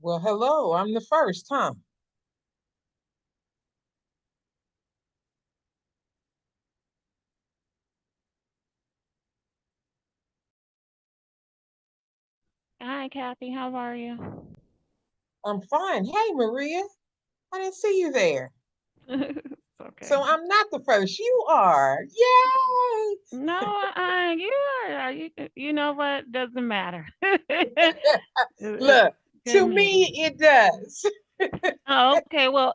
Well, hello. I'm the first, huh? Hi, Kathy. How are you? I'm fine. Hey, Maria. I didn't see you there. It's So okay. I'm not the first. You are. Yay! No, you are. You know what? Doesn't matter. It's Look, good to news. me, it does. Oh, okay. Well,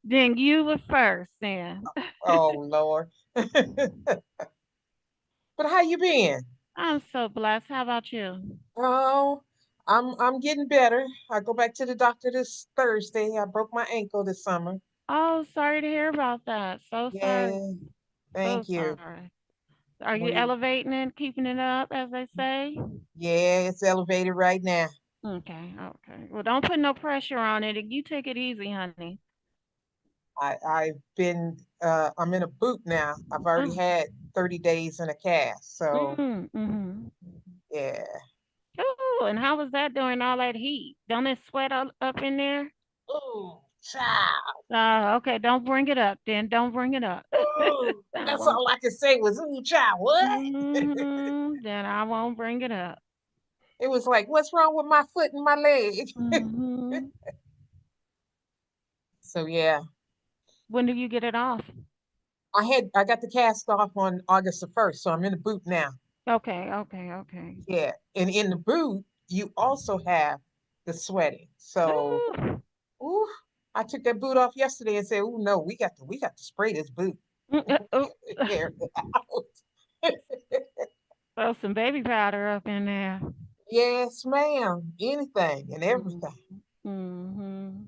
then you were first. Then Oh, Lord. But how you been? I'm so blessed. How about you? Oh, I'm getting better. I go back to the doctor this Thursday. I broke my ankle this summer. Oh, sorry to hear about that. So sorry. Yeah, So thank you. sorry. Are you We elevating it, keeping it up, as they say? yeah, it's elevated right now. Okay. Okay. Well, don't put no pressure on it. You take it easy, honey. I'm in a boot now. I've already Oh. had 30 days in a cast. So Mm-hmm. yeah. Ooh, and how was that during all that heat? Don't it sweat up in there? Ooh, child. Okay, don't bring it up then. Don't bring it up. Ooh, I that's won't. all I can say was ooh, child. What? Then I won't bring it up. It was like, what's wrong with my foot and my leg? Hmm. So yeah, When do you get it off? I got the cast off on August the 1st, so I'm in the boot now. Okay, okay, okay. Yeah, and in the boot you also have the sweating. So Ooh. ooh, I took that boot off yesterday and said, "Ooh, no, we got to spray this boot. Oh. Air it out." Throw some baby powder up in there. Yes, ma'am. Anything and everything. Mm-hmm.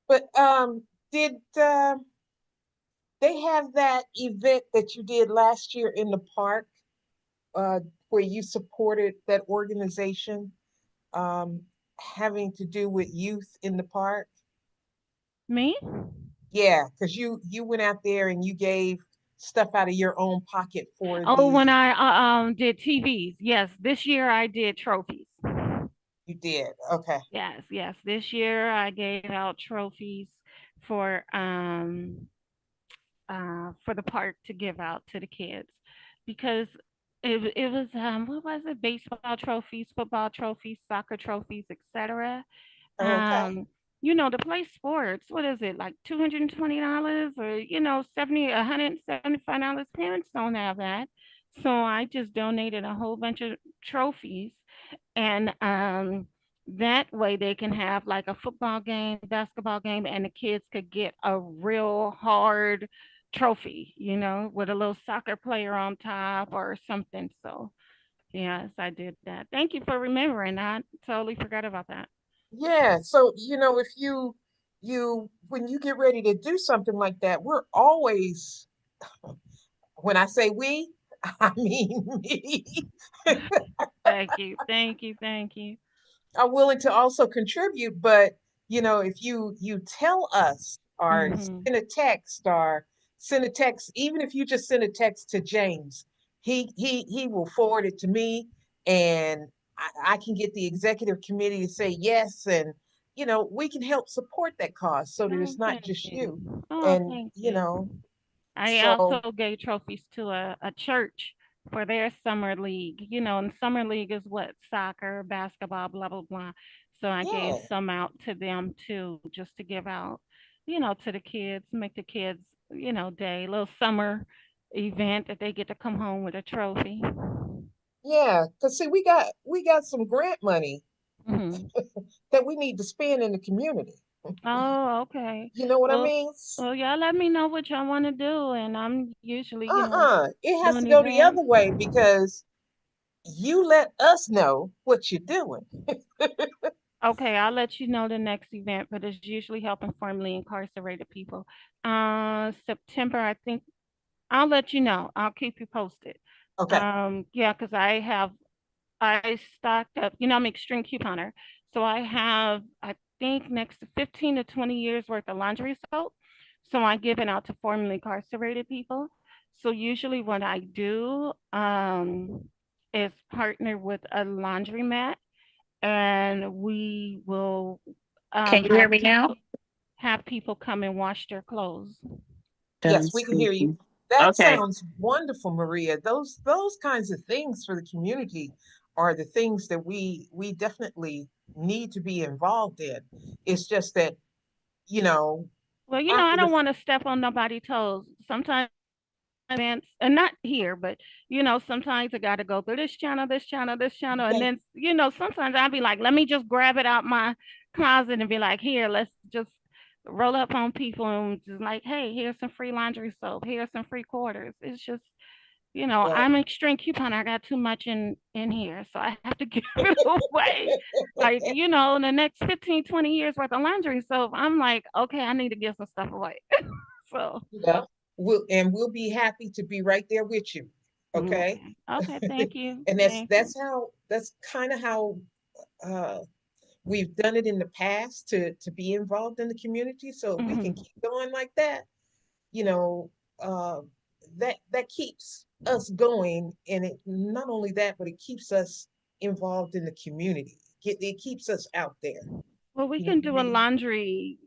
But did they have that event that you did last year in the park uh, where you supported that organization having to do with youth in the park? Me? Yeah, because you went out there and you gave stuff out of your own pocket for Oh, the when I did TVs. Yes, this year I did trophies. you did. Okay. Yes, yes. This year I gave out trophies for for the park to give out to the kids because it was what was it, baseball trophies, football trophies, soccer trophies, etc. Okay. um to play sports, what is it, like $220, or 175 dollars? Parents don't have that, so I just donated a whole bunch of trophies, and that way they can have like a football game, basketball game, and the kids could get a real hard trophy, with a little soccer player on top or something. So yes, I did that. Thank you for remembering. I totally forgot about that. Yeah. So, if you when you get ready to do something like that, we're always, when I say we, I mean me, Thank you, thank you, thank you. are willing to also contribute. But, if you tell us or Hmm. send a text, even if you just send a text to James, he will forward it to me, and I can get the executive committee to say yes, and we can help support that cause so that Oh, it's not thank just you. you. Oh, And thank you. I so also gave trophies to a church for their summer league. And summer league is what? Soccer, basketball, blah, blah, blah. So I gave yeah, some out to them too, just to give out, to the kids, make the kids, day, little summer event that they get to come home with a trophy. yeah, because see, we got some grant money Hmm. that we need to spend in the community. Oh, okay. You know what I Well, mean? y'all let me know what y'all want to do, and I'm usually, It has to doing go the other events. way because you let us know what you're doing. Okay, I'll let you know the next event, but it's usually helping formerly incarcerated people. September, I think. I'll let you know. I'll keep you posted. Okay. Yeah, because I stocked up. I'm an extreme couponer, so I have, I think, next to 15 to 20 years worth of laundry soap. So I give it out to formerly incarcerated people. So usually, what I do is partner with a laundromat, and we will Can you hear me now? have people come and wash their clothes. Yes, Done we can hear you. speaking. That Okay. sounds wonderful, Maria. Those kinds of things for the community are the things that we definitely need to be involved in. It's just that, you know, Well, I after the don't want to step on nobody's toes. Sometimes events, and not here, but sometimes I got to go through this channel, this channel, this channel, and then sometimes I'll be like, let me just grab it out my closet and be like, here, let's just roll up on people and just like, hey, here's some free laundry soap, here's some free quarters. It's just, well, I'm an extreme couponer. I got too much in here, so I have to give it away. Like, in the next 15, 20 years worth of laundry soap, I'm like, okay, I need to give some stuff away. So, yeah, we'll be happy to be right there with you. Okay. okay. Okay, thank you. And Thank you. that's kind of how uh we've done it in the past to be involved in the community. So if we can Hmm. keep going like that, you know, uh, that keeps us going, and it not only that, but it keeps us involved in the community. It keeps us out there. Well, we You know can what I do a mean? laundry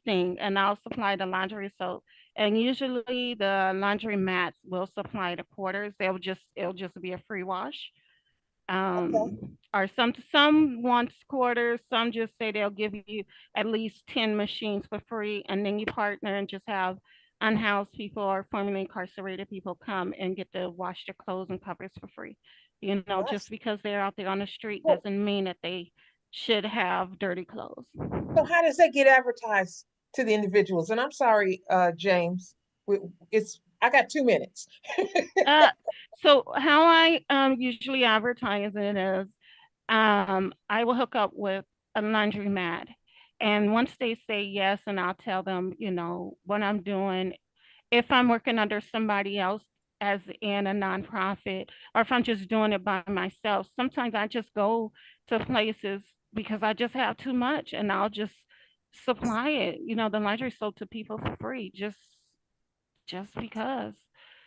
thing, and I'll supply the laundry soap. And usually the laundry mats will supply the quarters. It'll just be a free wash. Okay. Or some want quarters, some just say they'll give you at least 10 machines for free, and then you partner and just have unhoused people or formerly incarcerated people come and get to wash their clothes and covers for free. Just Yes. because they're out there on the street Well, doesn't mean that they should have dirty clothes. so how does that get advertised to the individuals? And I'm sorry, James, it's I got 2 minutes. Uh, so how I usually advertise it is I will hook up with a laundromat. And once they say yes, and I'll tell them, what I'm doing, if I'm working under somebody else as in a nonprofit, or if I'm just doing it by myself, sometimes I just go to places because I just have too much and I'll just supply it, the laundry soap to people for free, just because.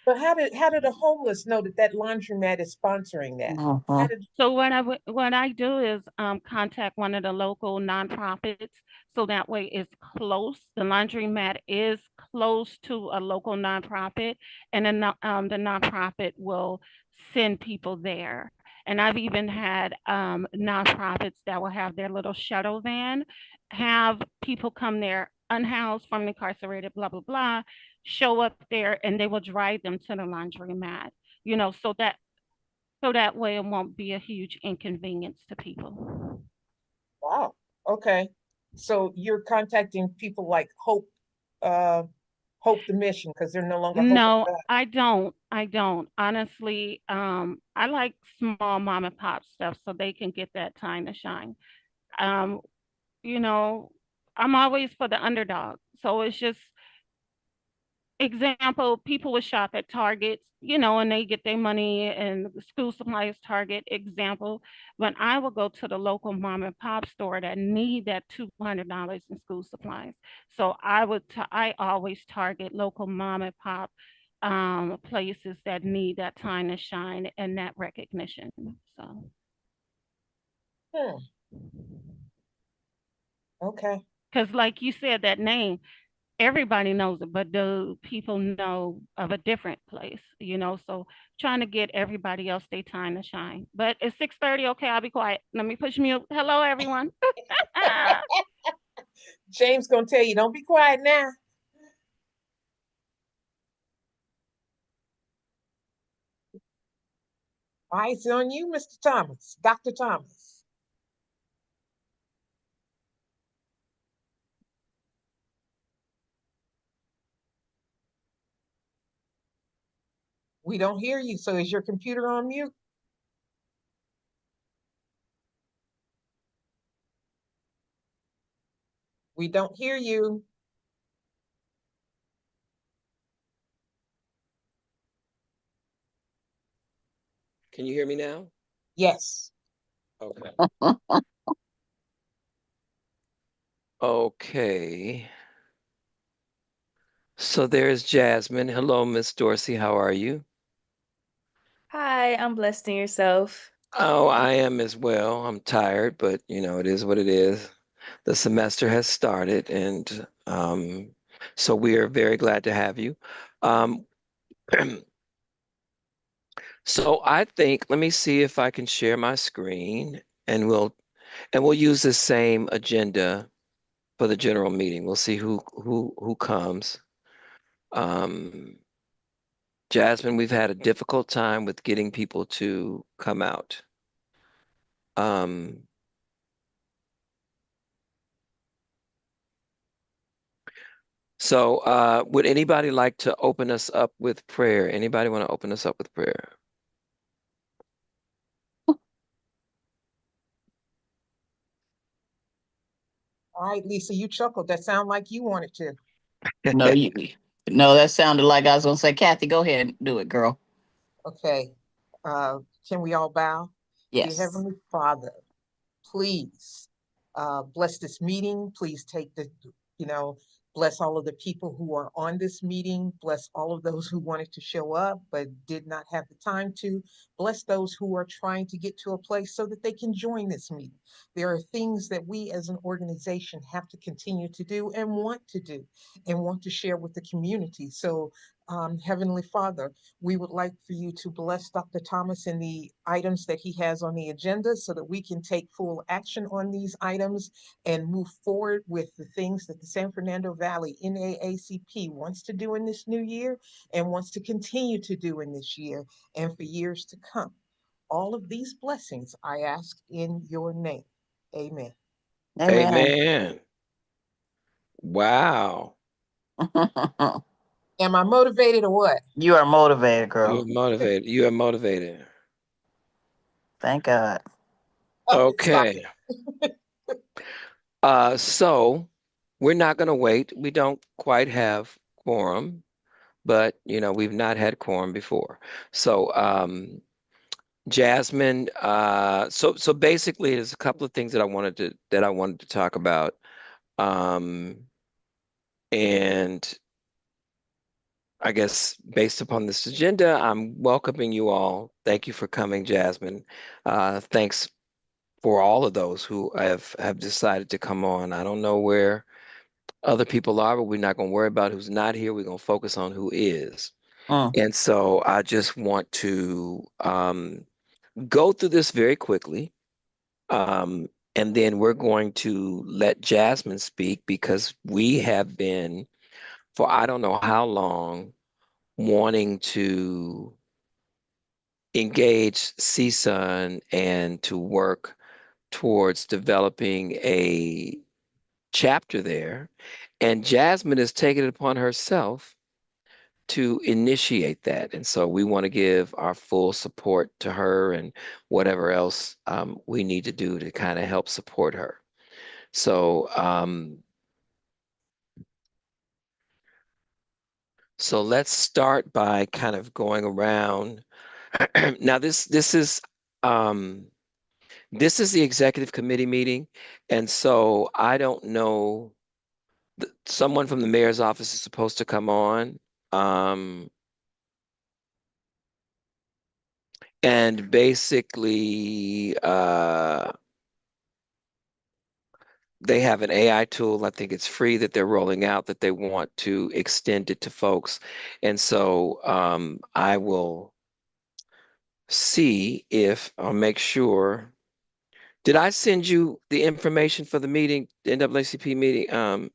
But how did the homeless know that that laundromat is sponsoring that? How Uh-huh. did So what I do is contact one of the local nonprofits, so that way it's close. The laundromat is close to a local nonprofit, and then the nonprofit will send people there. And I've even had nonprofits that will have their little shuttle van, have people come there unhoused, from incarcerated, blah blah blah, show up there, and they will drive them to the laundromat. So that way it won't be a huge inconvenience to people. Wow. Okay. So you're contacting people like uh, Hope the Mission because they're no longer Hope of No, God. I don't. I don't. Honestly, I like small mom and pop stuff so they can get that time to shine. Um, you know, I'm always for the underdog. So it's just example, people would shop at Targets, and they get their money and school supplies Target example. When I would go to the local mom and pop store that need that $200 in school supplies. So I always target local mom and pop places that need that time to shine and that recognition. So Hmm. Okay. because like you said, that name, everybody knows it, but do people know of a different place? So trying to get everybody else their time to shine. But it's 6:30. Okay, I'll be quiet. Let me push mute. Hello, everyone. James gonna tell you, don't be quiet now. Eyes on you, Mr. Thomas, Dr. Thomas. We don't hear you. So is your computer on mute? We don't hear you. Can you hear me now? Yes. Okay. Okay. So there's Jasmine. Hello, Miss Dorsey. How are you? Hi, I'm blessed in yourself. Oh, I am as well. I'm tired, but it is what it is. The semester has started, and so we are very glad to have you. Um, so I think, let me see if I can share my screen, and we'll use the same agenda for the general meeting. We'll see who comes. Um, Jasmine, we've had a difficult time with getting people to come out. Um, so would anybody like to open us up with prayer? Anybody want to open us up with prayer? All right, Lisa, you chuckled. That sounded like you wanted to. No, no, that sounded like I was gonna say, Kathy, go ahead and do it, girl. Okay. Can we all bow? Dear Yes. Heavenly Father, please bless this meeting. Please take you know, bless all of the people who are on this meeting. Bless all of those who wanted to show up but did not have the time to. Bless those who are trying to get to a place so that they can join this meeting. There are things that we as an organization have to continue to do and want to share with the community. So, Heavenly Father, we would like for you to bless Dr. Thomas and the items that he has on the agenda so that we can take full action on these items and move forward with the things that the San Fernando Valley NAACP wants to do in this new year and wants to continue to do in this year and for years to come. All of these blessings I ask in your name. Amen. Amen. Amen. Wow. Am I motivated or what? You are motivated, You are girl. motivated. You are motivated. Thank God. Stop Okay. it. So we're not going to wait. We don't quite have quorum, but we've not had quorum before. So Jasmine, so basically there's a couple of things that I wanted to talk about. Um, and I guess based upon this agenda, I'm welcoming you all. Thank you for coming, Jasmine. Thanks for all of those who have decided to come on. I don't know where other people are, but we're not going to worry about who's not here. We're going to focus on who is. Mm. And so I just want to go through this very quickly. And then we're going to let Jasmine speak because we have been, for I don't know how long, wanting to engage CSUN and to work towards developing a chapter there. And Jasmine has taken it upon herself to initiate that. And so we want to give our full support to her and whatever else we need to do to kind of help support her. So let's start by kind of going around. Now um, this is the executive committee meeting, and so I don't know. Someone from the mayor's office is supposed to come on, um, and basically they have an AI tool. I think it's free that they're rolling out that they want to extend it to folks, and so I will see if I'll make sure. Did I send you the information for the meeting, the NAACP meeting,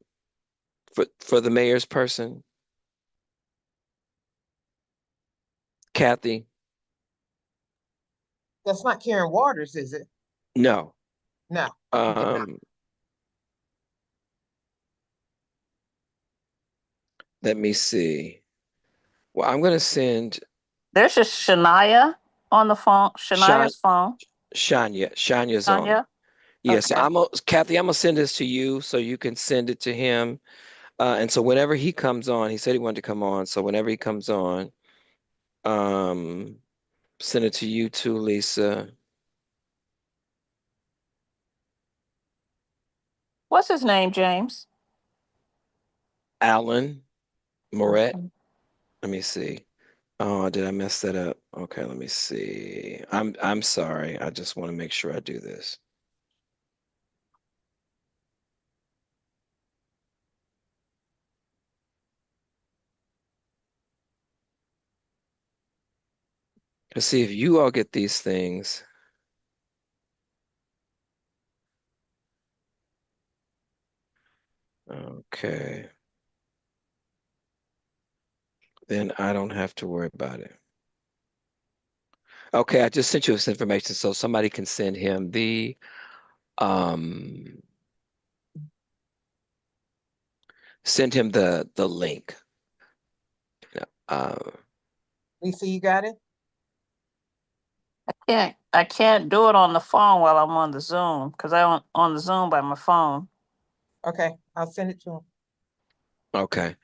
for the mayor's person, Kathy? That's not Karen Waters, is it? No. No, you did not. Um, Let me see. Well, I'm gonna send There's just Shania on the phone. Shan Shania's phone. Shanya. Shanya's on. Shania. Yes, Okay. Kathy, I'm gonna send this to you so you can send it to him. And so whenever he comes on, he said he wanted to come on. So whenever he comes on, um, send it to you too, Lisa. What's his name, James? Alan Moret. Okay. Let me see. Oh, did I mess that up? Okay, let me see. I'm sorry. I just want to make sure I do this. Let's see if you all get these things. Okay. Then I don't have to worry about it. Okay, I just sent you this information so somebody can send him um the link. Yeah, Lisa, you got it? Yeah, I can't do it on the phone while I'm on the Zoom because I'm on the Zoom by my phone. Okay, I'll send it to him. okay.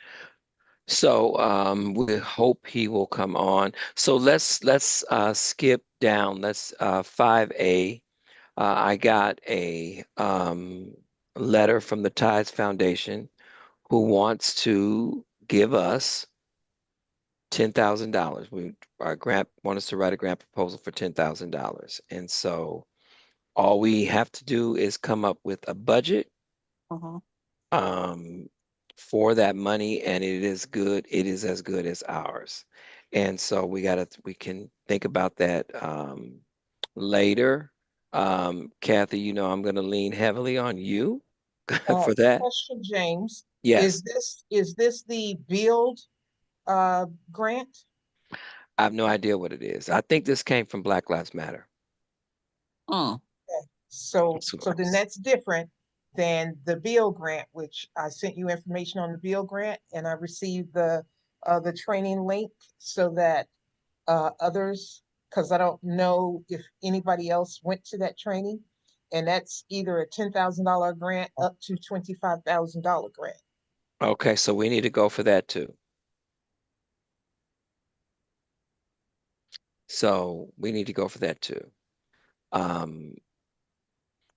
So we hope he will come on. So let's skip down. Let's 5A. I got a letter from the Tides Foundation who wants to give us $10,000. Our grant want us to write a grant proposal for $10,000. And so all we have to do is come up with a budget Mhm. um, for that money, and it is good. It is as good as ours. And so we can think about that later. Kathy, I'm going to lean heavily on you for that. Question, James, Yes, is this the build grant? I have no idea what it is. I think this came from Black Lives Matter. Mm. Okay. So So, so then that's different than the build grant, which I sent you information on the build grant, and I received the training link so that others, because I don't know if anybody else went to that training, and that's either a $10,000 grant up to $25,000 grant. okay, so we need to go for that too. So we need to go for that too. Um,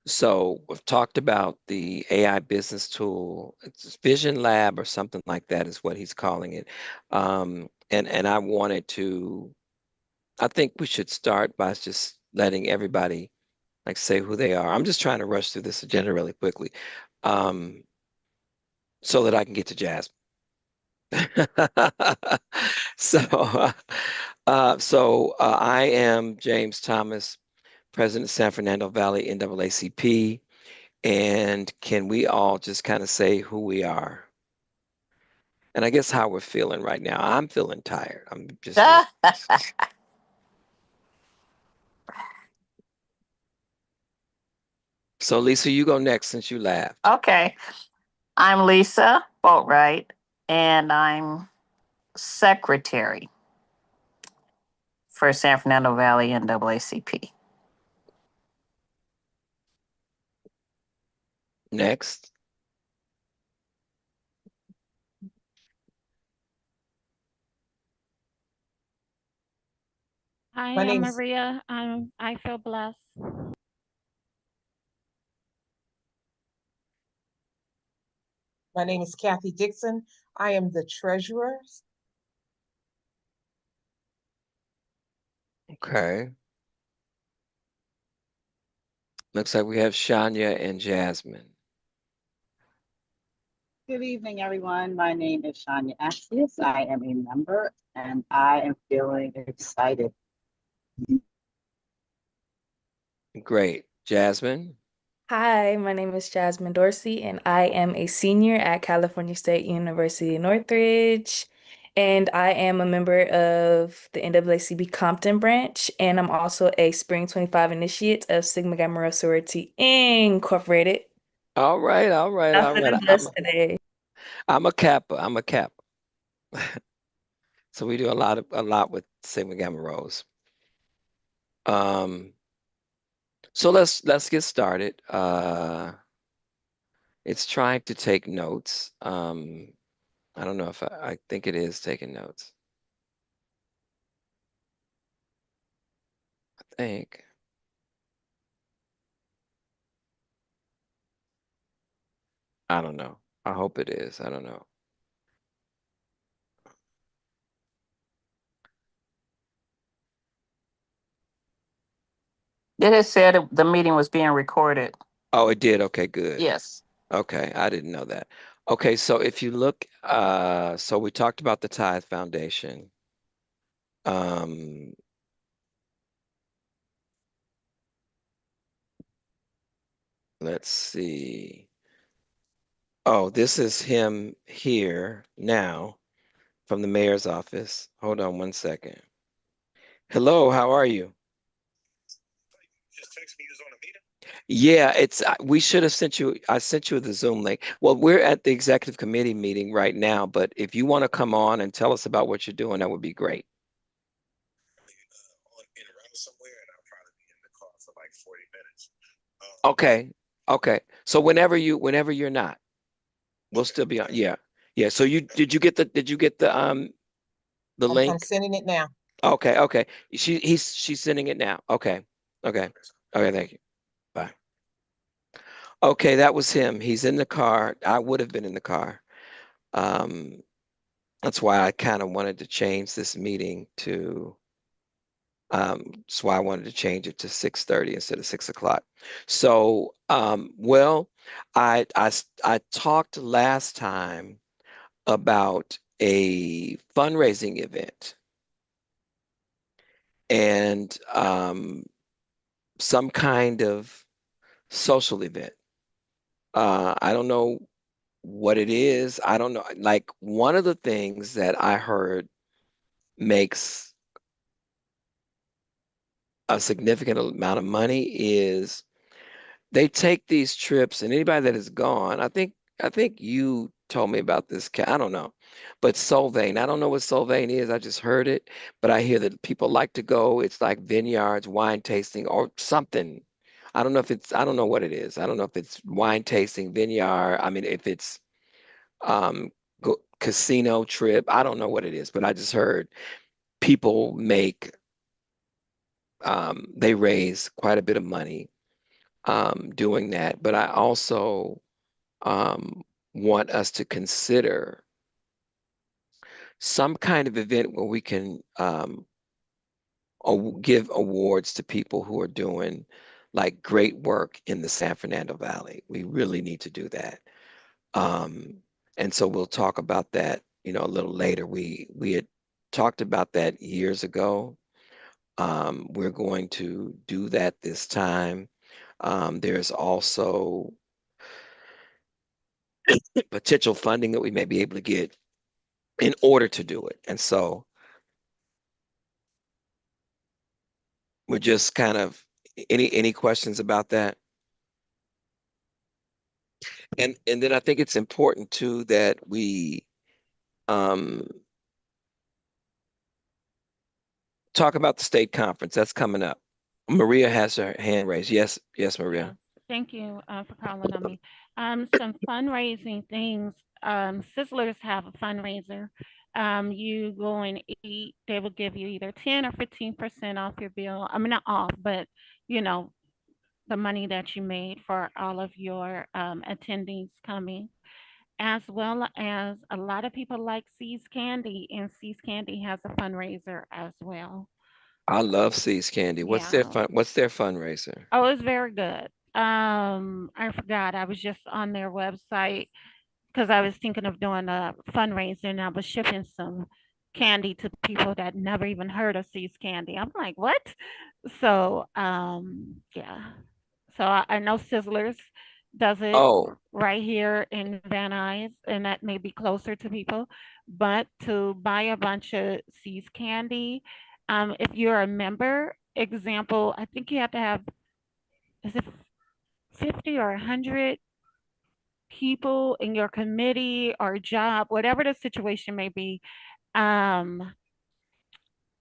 So we've talked about the AI business tool. It's Vision Lab or something like that is what he's calling it. And I wanted to, I think we should start by just letting everybody like say who they are. I'm just trying to rush through this agenda really quickly, um, so that I can get to Jasmine. So I am James Thomas, President of San Fernando Valley NAACP. And can we all just kind of say who we are? And I guess how we're feeling right now. I'm feeling tired. I'm just being honest. So Lisa, you go next since you laughed. Okay. I'm Lisa Boatwright, and I'm secretary for San Fernando Valley NAACP. Next. Hi, My I'm name is Maria. I feel blessed. my name is Kathy Dixon. I am the treasurer. Okay. Looks like we have Shania and Jasmine. Good evening, everyone. My name is Shania Axius. I am a member and I am feeling excited. Great. Jasmine. Hi, my name is Jasmine Dorsey, and I am a senior at California State University Northridge. And I am a member of the NAACP Compton branch, and I'm also a Spring 25 initiate of Sigma Gamma Rho Sorority Incorporated. All right, all right, I'm all right. feeling blessed today. I'm a Kappa. I'm a Kappa. So we do a lot with Sigma Gamma Rose. Um, so let's get started. It's trying to take notes. I don't know if I think it is taking notes. I think. I don't know. I hope it is. I don't know. It had said the meeting was being recorded. Oh, it did. Okay, good. Yes. Okay, I didn't know that. Okay, so if you look, so we talked about the Tithe Foundation. Um, let's see. Oh, this is him here now from the mayor's office. Hold on one second. Hello, how are you? Yeah, it's we should have sent you. I sent you the Zoom link. Well, we're at the executive committee meeting right now, but if you want to come on and tell us about what you're doing, that would be great. Okay, okay. So whenever you're not, we'll still be on. Yeah, yeah. So did you get the I'm link? sending it now. Okay, okay. She's sending it now. Okay, okay, okay. Thank you. Bye. Okay, that was him. He's in the car. I would have been in the car. Um, that's why I kind of wanted to change this meeting to. That's why I wanted to change it to 6:30 instead of 6 o'clock. So, well, I talked last time about a fundraising event and some kind of social event. I don't know what it is. I don't know. Like one of the things that I heard makes a significant amount of money is they take these trips, and anybody that has gone, I think you told me about this. I don't know, but Solvang. I don't know what Solvang is. I just heard it, but I hear that people like to go. It's like vineyards, wine tasting, or something. I don't know if it's. I don't know what it is. I don't know if it's wine tasting, vineyard. I mean, if it's um casino trip. I don't know what it is, but I just heard people make. They raise quite a bit of money doing that. But I also um, want us to consider some kind of event where we can give awards to people who are doing like great work in the San Fernando Valley. We really need to do that. Um, and so we'll talk about that, a little later. We had talked about that years ago. We're going to do that this time. There's also potential funding that we may be able to get in order to do it. And so we're just kind of any questions about that? And then I think it's important too that we um, talk about the state conference that's coming up. Maria has her hand raised. Yes, yes, Yes, Maria. thank you for calling on me. Some fundraising things. Sizzlers have a fundraiser. You go and eat, they will give you either 10 or 15% off your bill. I mean, not off, but you know, the money that you made for all of your attendees coming, as well as a lot of people like Seas Candy, and Seas Candy has a fundraiser as well. I love Seas Candy. Yeah. What's their fundraiser? Oh, it's very good. I forgot. I was just on their website because I was thinking of doing a fundraiser and I was shipping some candy to people that never even heard of Seas Candy. I'm like, what? So, yeah. So I know Sizzlers does it Oh, right here in Van Nuys, and that may be closer to people. But to buy a bunch of Seas Candy, if you're a member, example, I think you have to have, is it 50 or 100 people in your committee or job, whatever the situation may be, um,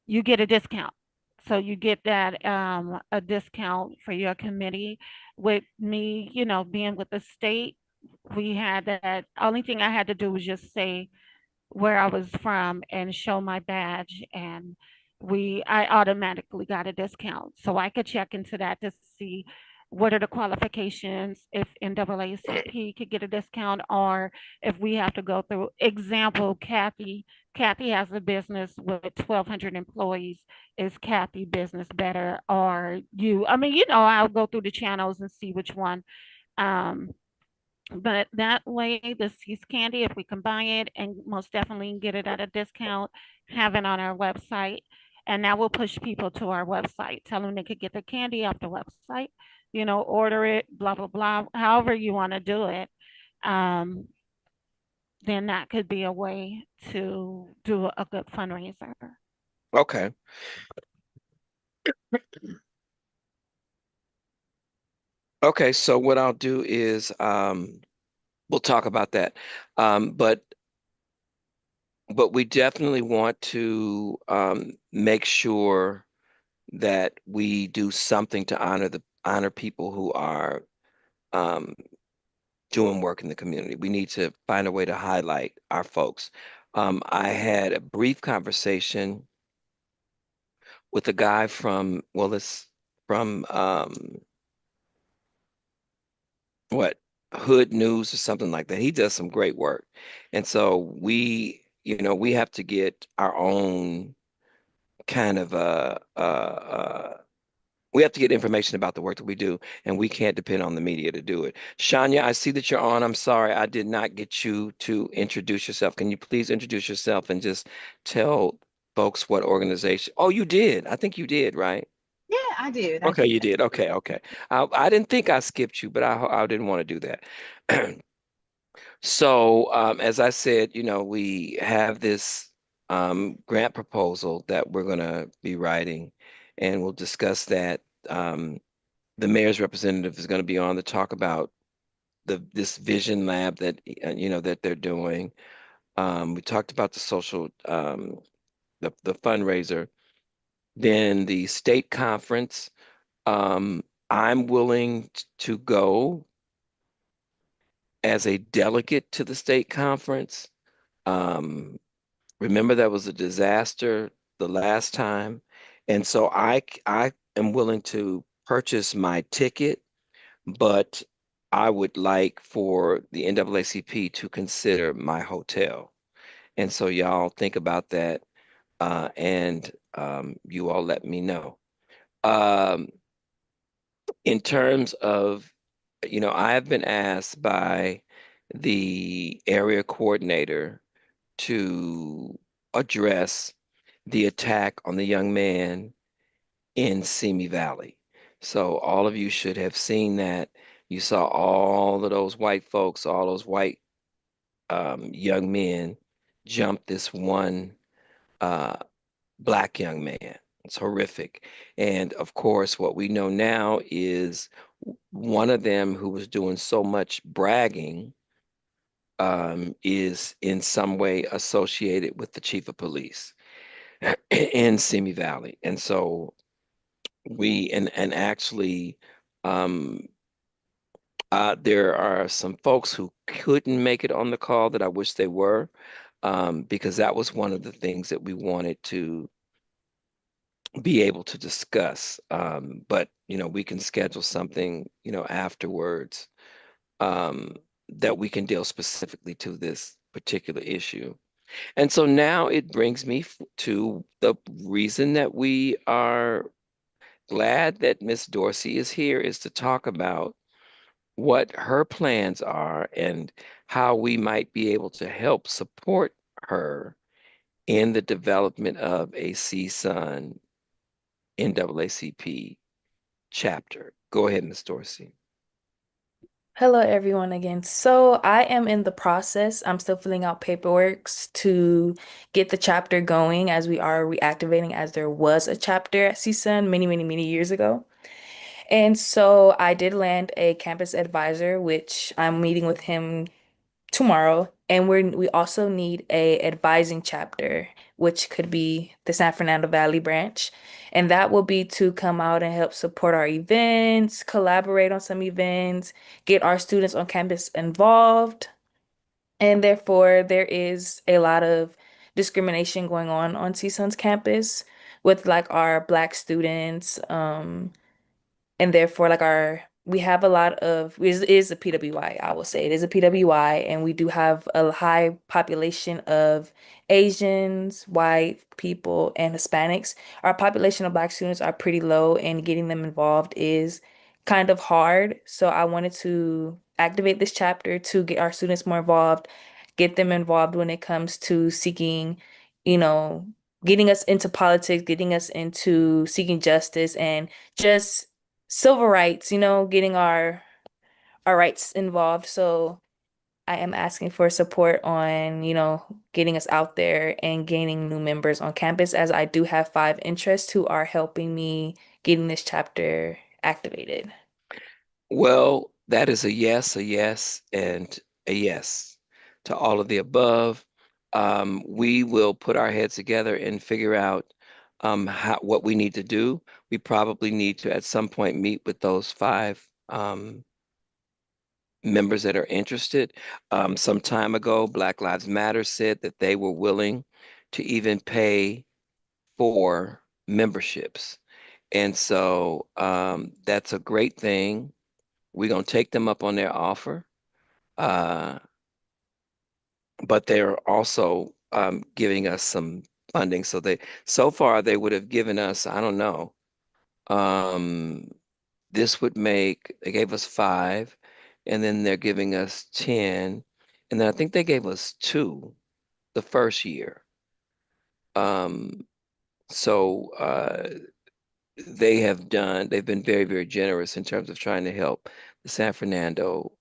you get a discount. So you get that a discount for your committee. With me, being with the state, we had that. Only thing I had to do was just say where I was from and show my badge, and I automatically got a discount. So I could check into that to see what are the qualifications if NAACP could get a discount, or if we have to go through. Example, Kathy has a business with 1,200 employees. Is Kathy business better, or you? I mean, I'll go through the channels and see which one. Um, but that way, the Seas Candy, if we can buy it and most definitely get it at a discount, have it on our website. And that will push people to our website, tell them they could get the candy off the website, order it, blah, blah, blah, however you want to do it. Um, then that could be a way to do a good fundraiser. Okay. Okay, so what I'll do is we'll talk about that. But we definitely want to make sure that we do something to honor people who are um, doing work in the community. We need to find a way to highlight our folks. I had a brief conversation with a guy from, well, it's from what, Hood News or something like that. He does some great work. And so we have to get our own kind of we have to get information about the work that we do, and we can't depend on the media to do it. Shania, I see that you're on. I'm sorry, I did not get you to introduce yourself. Can you please introduce yourself and just tell folks what organization? Oh, you did. I think you did, right? Yeah, I did. I Okay, did. you did. Okay, okay. I didn't think I skipped you, but I didn't want to do that. So, as I said, we have this grant proposal that we're going to be writing, and we'll discuss that. Um, the mayor's representative is going to be on to talk about this vision lab that that they're doing. We talked about the social the fundraiser, then the state conference. Um, I'm willing to go as a delegate to the state conference. Um, Remember that was a disaster the last time, and so I am willing to purchase my ticket, but I would like for the NAACP to consider my hotel. And so y'all think about that, and you all let me know. Um, in terms of, I have been asked by the area coordinator to address the attack on the young man in Simi Valley. So all of you should have seen that. You saw all of those white folks, all those white young men jump this one uh, black young man. It's horrific. And of course, what we know now is one of them who was doing so much bragging is in some way associated with the chief of police in Simi Valley. And so and actually, um, there are some folks who couldn't make it on the call that I wish they were, because that was one of the things that we wanted to be able to discuss. But we can schedule something, afterwards, um, that we can deal specifically to this particular issue. And so now it brings me to the reason that we are glad that Miss Dorsey is here, is to talk about what her plans are and how we might be able to help support her in the development of a CSUN NAACP chapter. Go ahead, Ms. Dorsey. Hello, everyone again. So I am in the process. I'm still filling out paperwork to get the chapter going as we are reactivating as there was a chapter at CSUN many, many, many years ago. And so I did land a campus advisor, which I'm meeting with him tomorrow. And we also need a advising chapter, which could be the San Fernando Valley branch. And that will be to come out and help support our events, collaborate on some events, get our students on campus involved. And therefore, there is a lot of discrimination going on CSUN's campus with like our Black students, and therefore like our we have a lot of, it is a PWI, I will say. It is a PWI, and we do have a high population of Asians, white people, and Hispanics. Our population of Black students are pretty low, and getting them involved is kind of hard. So I wanted to activate this chapter to get our students more involved, get them involved when it comes to seeking, you know, getting us into politics, getting us into seeking justice, and just civil rights, getting our rights involved. So I am asking for support on, getting us out there and gaining new members on campus, as I do have 5 interests who are helping me getting this chapter activated. Well, that is a yes, and a yes to all of the above. We will put our heads together and figure out what we need to do. We probably need to at some point meet with those 5 members that are interested. Some time ago, Black Lives Matter said that they were willing to even pay for memberships. And so that's a great thing. We're going to take them up on their offer. Uh, but they're also giving us some funding. So far they would have given us, I don't know, um, they gave us 5, and then they're giving us 10, and then I think they gave us 2 the first year. Um, so they've been very, very generous in terms of trying to help the San Fernando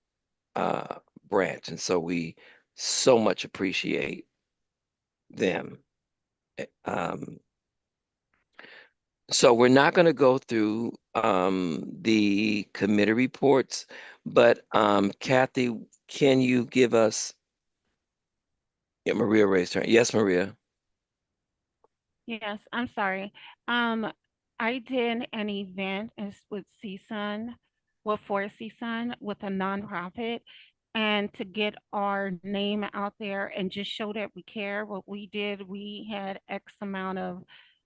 uh, branch, and so we so much appreciate them. Um, so we're not going to go through the committee reports, but Kathy, can you give us? Yeah, Maria raised her. Yes, Maria. Yes, I'm sorry. Um, I did an event with CSUN, for CSUN with a nonprofit, and to get our name out there and just show that we care. What we did, we had X amount of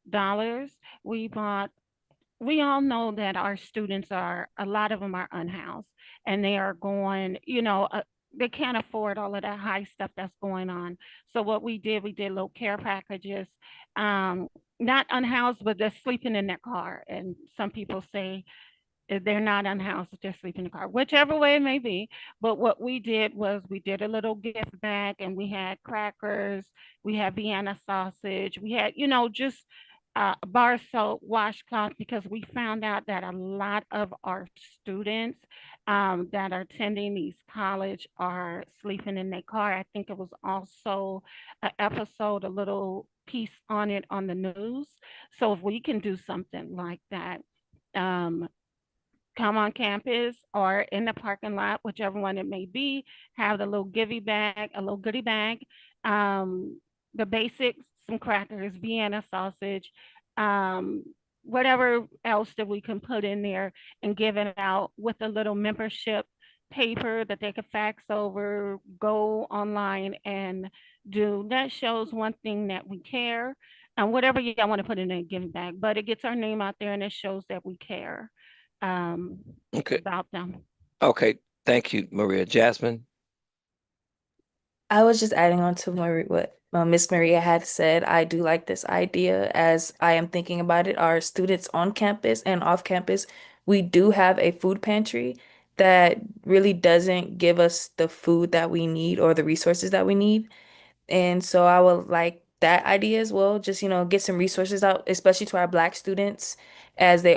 dollars. We bought We all know that our students are, a lot of them are unhoused, and they are going, they can't afford all of that high stuff that's going on. So what we did little care packages, um, not unhoused, but they're sleeping in their car. And some people say they're not unhoused, they're sleeping in the car, whichever way it may be. But what we did was we did a little gift bag, and we had crackers, we had Vienna sausage, we had, just bar soap, washcloth, because we found out that a lot of our students that are attending these college are sleeping in their car. I think it was also an episode, a little piece on it on the news. So if we can do something like that, um, come on campus or in the parking lot, whichever one it may be, have the little givey bag, a little goodie bag, the basics, some crackers, Vienna sausage, um, whatever else that we can put in there, and give it out with a little membership paper that they could fax over, go online and do. That shows one thing, that we care, and whatever y'all want to put in a giving bag, but it gets our name out there and it shows that we care um, Okay. about them. Okay. Thank you, Maria. Jasmine. I was just adding on to what Miss Maria had said. I do like this idea as I am thinking about it. Our students on campus and off campus, we do have a food pantry that really doesn't give us the food that we need or the resources that we need. And so I would like that idea as well. Just, get some resources out, especially to our Black students, as we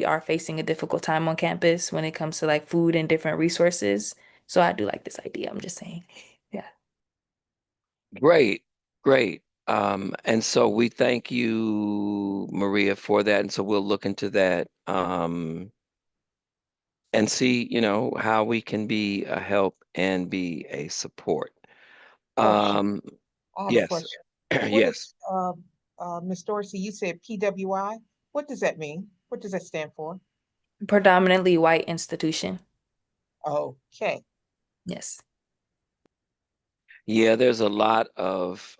are facing a difficult time on campus when it comes to like food and different resources. So I do like this idea. I'm just saying. Yeah. Great. Great. And so we thank you, Maria, for that. And so we'll look into that and see, how we can be a help and be a support. Question. Um, I have a yes. question. What is, Yes. Ms. Dorsey, you said PWI? What does that mean? What does that stand for? Predominantly white institution. Okay. Yes. Yeah, there's a lot of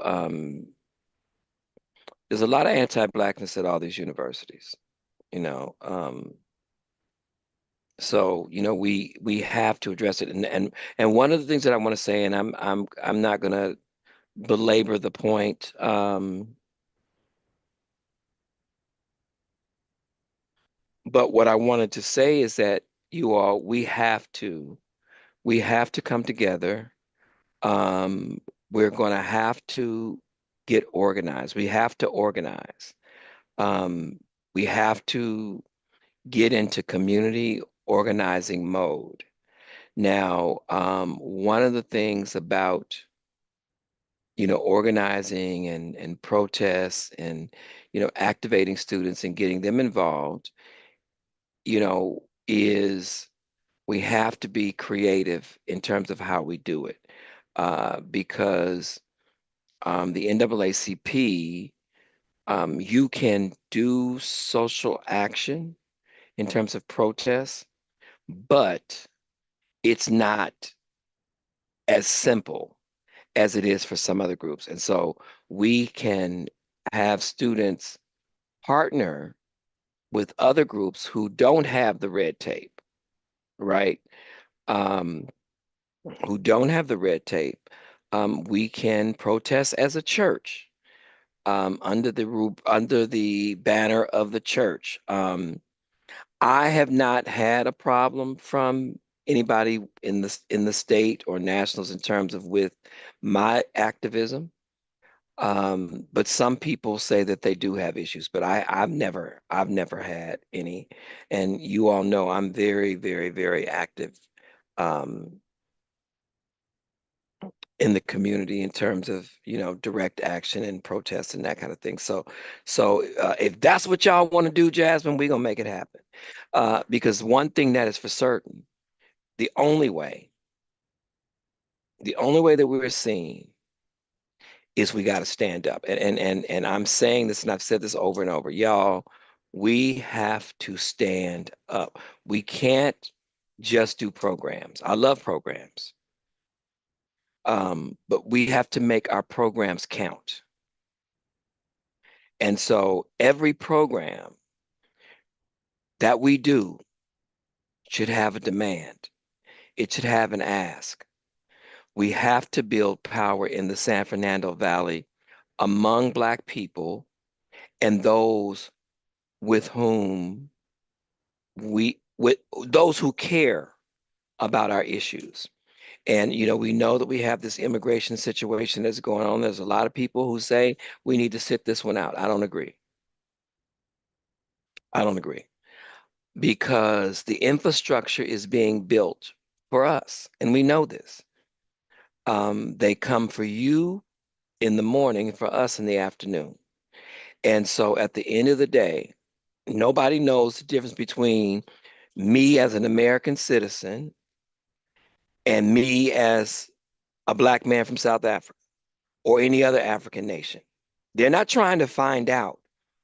anti-blackness at all these universities, you know. So, we have to address it. And one of the things that I want to say, and I'm not gonna belabor the point, but what I wanted to say is that you all, we have to come together. Um, we're gonna have to get organized. We have to organize. Um, we have to get into community organizing mode. Now, one of the things about, organizing and protests and, activating students and getting them involved, is we have to be creative in terms of how we do it. Because the NAACP, you can do social action in terms of protests, but it's not as simple as it is for some other groups. And so we can have students partner with other groups who don't have the red tape, right? Um, who don't have the red tape. We can protest as a church, under the banner of the church. I have not had a problem from anybody in the state or nationals in terms of with my activism. But some people say that they do have issues, but I've never had any. And you all know I'm very, very, very active um, in the community in terms of, direct action and protest and that kind of thing. So if that's what y'all want to do, Jasmine, we're gonna make it happen. Because one thing that is for certain, the only way, the only way that we're seen is we got to stand up. And I'm saying this, and I've said this over and over, y'all. We have to stand up. We can't just do programs. I love programs, but we have to make our programs count. And so every program that we do should have a demand. It should have an ask. We have to build power in the San Fernando Valley among Black people and with whom with those who care about our issues. And we know that we have this immigration situation that's going on. There's a lot of people who say we need to sit this one out. I don't agree. I don't agree because the infrastructure is being built for us, and we know this. They come for you in the morning, and for us in the afternoon. And so at the end of the day, nobody knows the difference between me as an American citizen and me as a Black man from South Africa or any other African nation. They're not trying to find out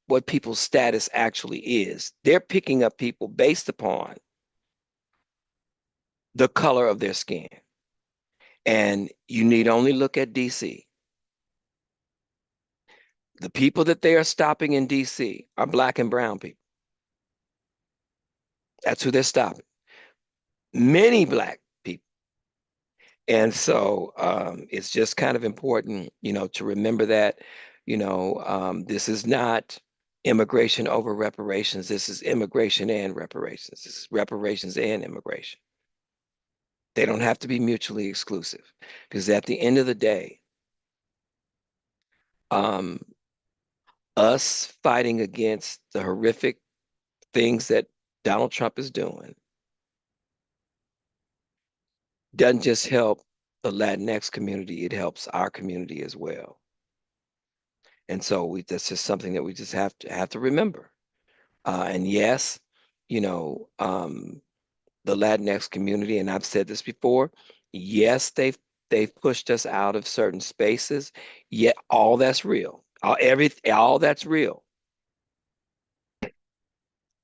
what people's status actually is. They're picking up people based upon the color of their skin. And you need only look at DC. The people that they are stopping in DC are Black and brown people. That's who they're stopping. Many Black people. And so it's just kind of important, to remember that, this is not immigration over reparations. This is immigration and reparations. This is reparations and immigration. They don't have to be mutually exclusive because at the end of the day, um, us fighting against the horrific things that Donald Trump is doing doesn't just help the Latinx community, it helps our community as well. And so that's just something that we just have to remember. And yes, the Latinx community, and I've said this before, yes, they've pushed us out of certain spaces, yet all that's real. All that's real.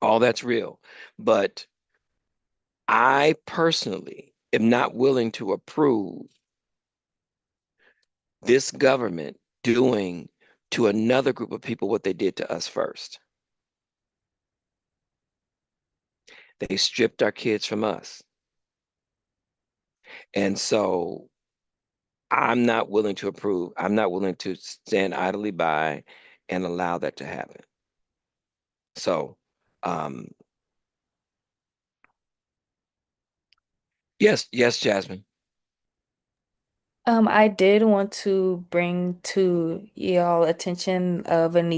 All that's real. But I personally am not willing to approve this government doing to another group of people what they did to us first. They stripped our kids from us. And so I'm not willing to approve. I'm not willing to stand idly by and allow that to happen. So, um, yes, Jasmine. I did want to bring to y'all attention of an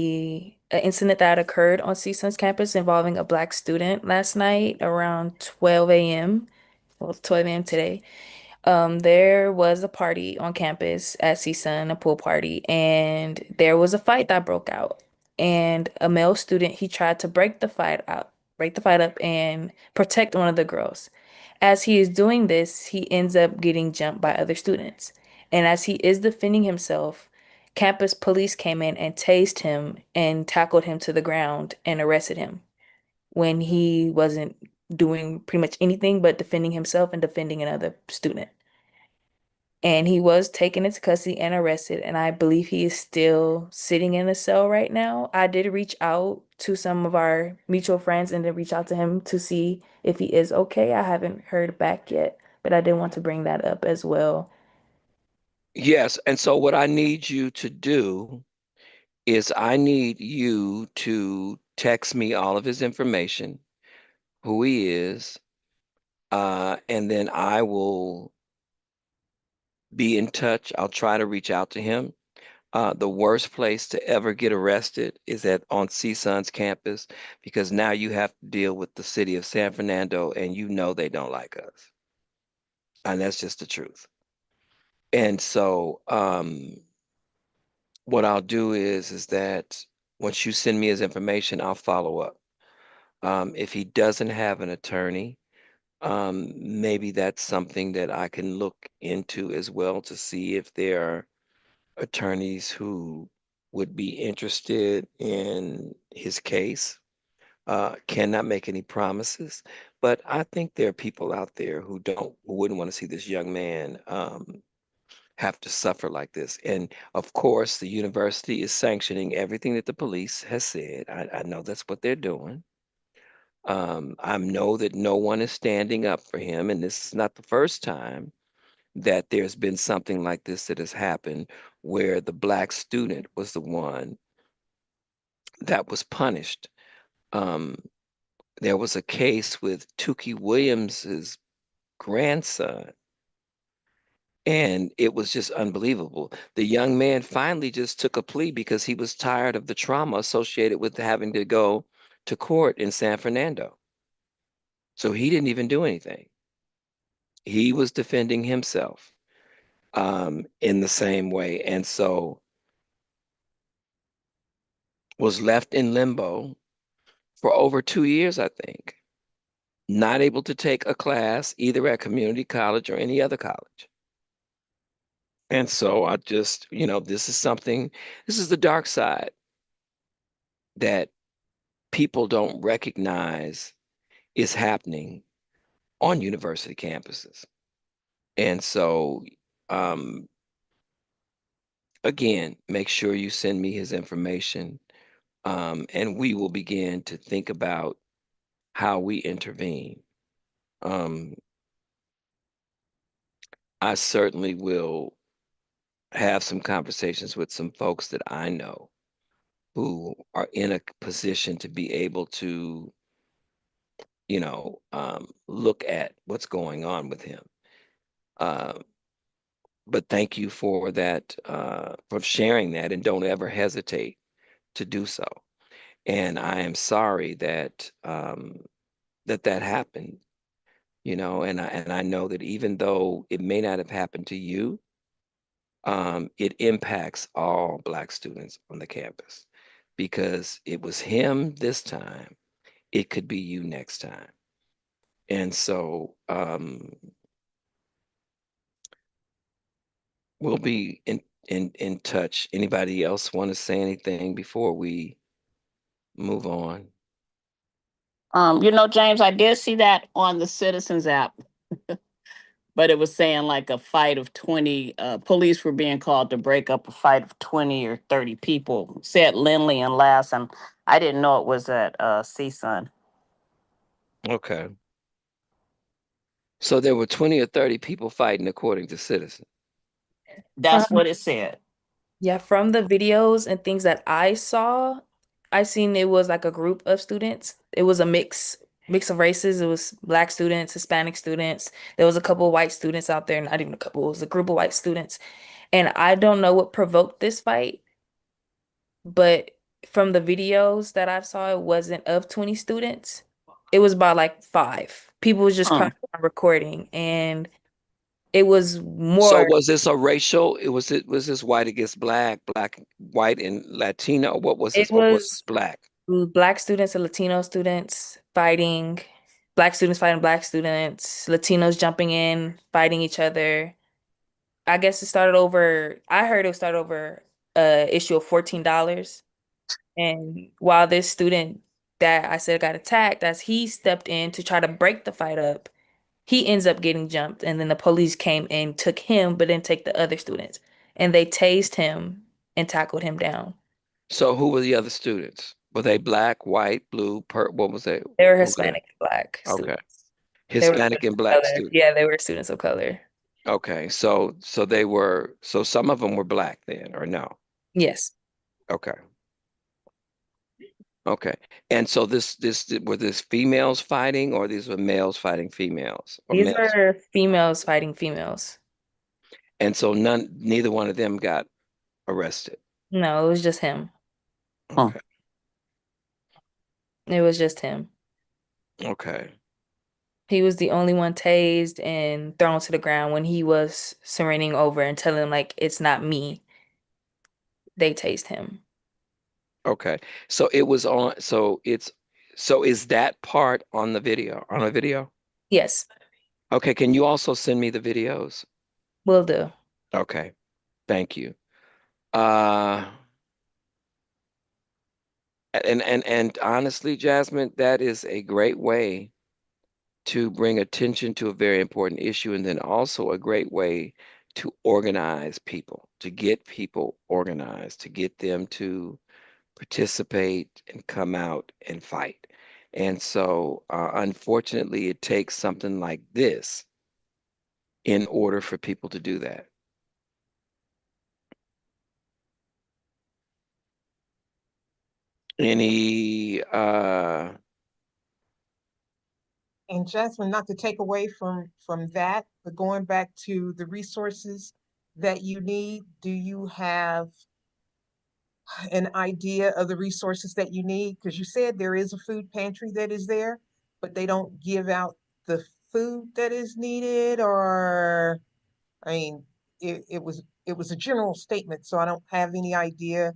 incident that occurred on CSUN's campus involving a Black student last night around 12 a.m. Well, 12 a.m. today. There was a party on campus at CSUN, a pool party, and there was a fight that broke out. And a male student, he tried to break the fight up and protect one of the girls. As he is doing this, he ends up getting jumped by other students. And as he is defending himself, campus police came in and tased him and tackled him to the ground and arrested him when he wasn't doing pretty much anything but defending himself and defending another student. And he was taken into custody and arrested, and I believe he is still sitting in a cell right now. I did reach out to some of our mutual friends and then reach out to him to see if he is okay. I haven't heard back yet, but I did want to bring that up as well. Yes. And so what I need you to do is I need you to text me all of his information, who he is, and then I will be in touch. I'll try to reach out to him. The worst place to ever get arrested is on CSUN's campus, because now you have to deal with the city of San Fernando, and you know they don't like us. And that's just the truth. And so what I'll do is that once you send me his information, I'll follow up. If he doesn't have an attorney, maybe that's something that I can look into as well to see if there are attorneys who would be interested in his case. Cannot make any promises, but I think there are people out there who wouldn't want to see this young man have to suffer like this. And of course, the university is sanctioning everything that the police has said. I know that's what they're doing. I know that no one is standing up for him, and this is not the first time that there's been something like this that has happened where the Black student was the one that was punished. Um, there was a case with Tukey Williams's grandson, and it was just unbelievable. The young man finally just took a plea because he was tired of the trauma associated with having to go to court in San Fernando. So he didn't even do anything. He was defending himself in the same way. And so was left in limbo for over 2 years, I think, not able to take a class either at community college or any other college. And so I just, this is the dark side that people don't recognize is happening on university campuses. And so, um, again, make sure you send me his information, and we will begin to think about how we intervene. Um, I certainly will have some conversations with some folks that I know who are in a position to be able to, look at what's going on with him. Uh, but thank you for that, for sharing that, and don't ever hesitate to do so. And I am sorry that that happened, and I know that even though it may not have happened to you, it impacts all Black students on the campus, because it was him this time, it could be you next time. And so we'll be in touch. Anybody else want to say anything before we move on? James, I did see that on the Citizens app, but it was saying like a fight of 20, police were being called to break up a fight of 20 or 30 people, said Lindley and Lass, and I didn't know it was at CSUN. Okay. So there were 20 or 30 people fighting according to Citizen. That's what it said. Yeah, from the videos and things that I saw, I seen it was like a group of students. It was a mix of races. It was Black students, Hispanic students. There was a couple of white students out there, not even a couple, it was a group of white students. And I don't know what provoked this fight, but from the videos that I saw, it wasn't of 20 students. It was about like five. People was just Mm. coming around recording, and it was So more, was this a racial? Was this white against black, black, white and Latino? What was it this? Or was this was black? Black students and Latino students fighting, Black students fighting Black students, Latinos jumping in, fighting each other. I guess it started over, I heard it started over a issue of $14. And while this student that I said got attacked, as he stepped in to try to break the fight up, he ends up getting jumped. And then the police came and took him, but didn't take the other students. And they tased him and tackled him down. So who were the other students? Were they black, white, blue, what was they? They were What was that? Hispanic and Black Okay. students. They were Hispanic students and of black color. students. Yeah, they were students of color. Okay. So they were, so some of them were black then, or no? Yes. Okay. Okay. And so were this females fighting, or these were males fighting females, or These males? were females fighting females. And so neither one of them got arrested. No, it was just him. Mm. Okay. It was just him. Okay. He was the only one tased and thrown to the ground when he was surrendering over and telling them, like, it's not me. They tased him. Okay. So it was on, so is that part on the video, on a video? Yes, Okay. Can you also send me the videos? will do. Okay. Thank you. Uh, and honestly, Jasmine, that is a great way to bring attention to a very important issue, and then also a great way to organize people, to get people organized, to get them to participate and come out and fight. And so, unfortunately, it takes something like this in order for people to do that. Any, And Jasmine, not to take away from that, but going back to the resources that you need, do you have an idea of the resources that you need? Because you said there is a food pantry that is there, but they don't give out the food that is needed, or I mean, it was a general statement, so I don't have any idea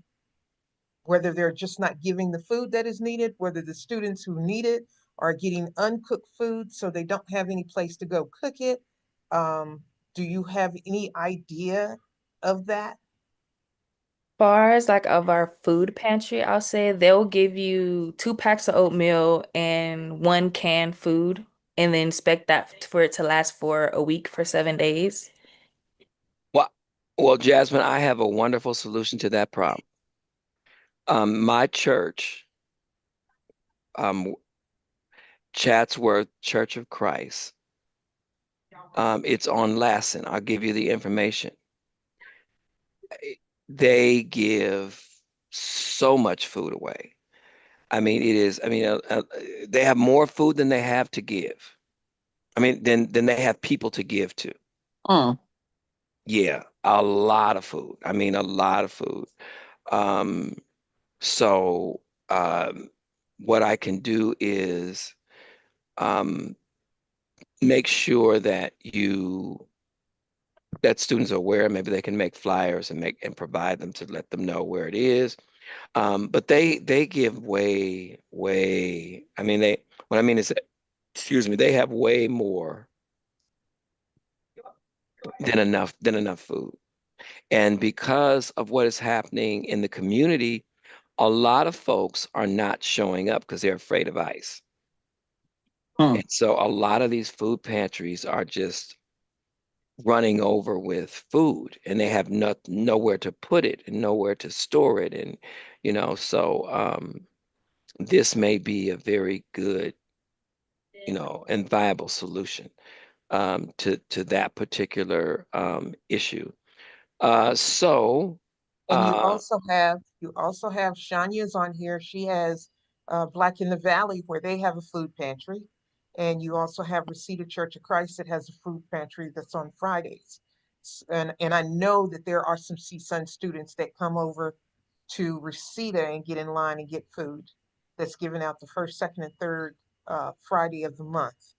whether they're just not giving the food that is needed, whether the students who need it are getting uncooked food so they don't have any place to go cook it. Do you have any idea of that? Far as like of our food pantry, I'll say they'll give you 2 packs of oatmeal and one canned food, and then expect that for it to last for a week for 7 days. well, well, Jasmine, I have a wonderful solution to that problem. My church, um, Chatsworth Church of Christ, it's on Lassen. I'll give you the information. They give so much food away. I mean, they have more food than they have to give. I mean, than they have people to give to. Mm. Yeah, a lot of food. I mean, a lot of food. Um, so what I can do is um, make sure that students are aware. Maybe they can make flyers and provide them to let them know where it is. But they give way. I mean, what I mean is that, excuse me, they have way more than enough food. And because of what is happening in the community, a lot of folks are not showing up because they're afraid of ICE. Mm. And so a lot of these food pantries are just running over with food, and they have nowhere to put it and nowhere to store it. And, so this may be a very good and viable solution to that particular issue. So, And you also have Shanya's on here. She has Black in the Valley, where they have a food pantry. And you also have Reseda Church of Christ that has a food pantry that's on Fridays. And I know that there are some CSUN students that come over to Reseda and get in line and get food that's given out the first, second, and third Friday of the month.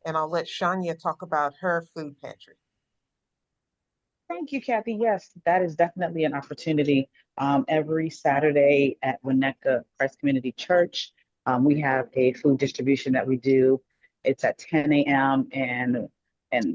And I'll let Shanya talk about her food pantry. Thank you, Kathy. Yes, that is definitely an opportunity. Every Saturday at Winnetka Christ Community Church, we have a food distribution that we do. It's at 10 a.m. and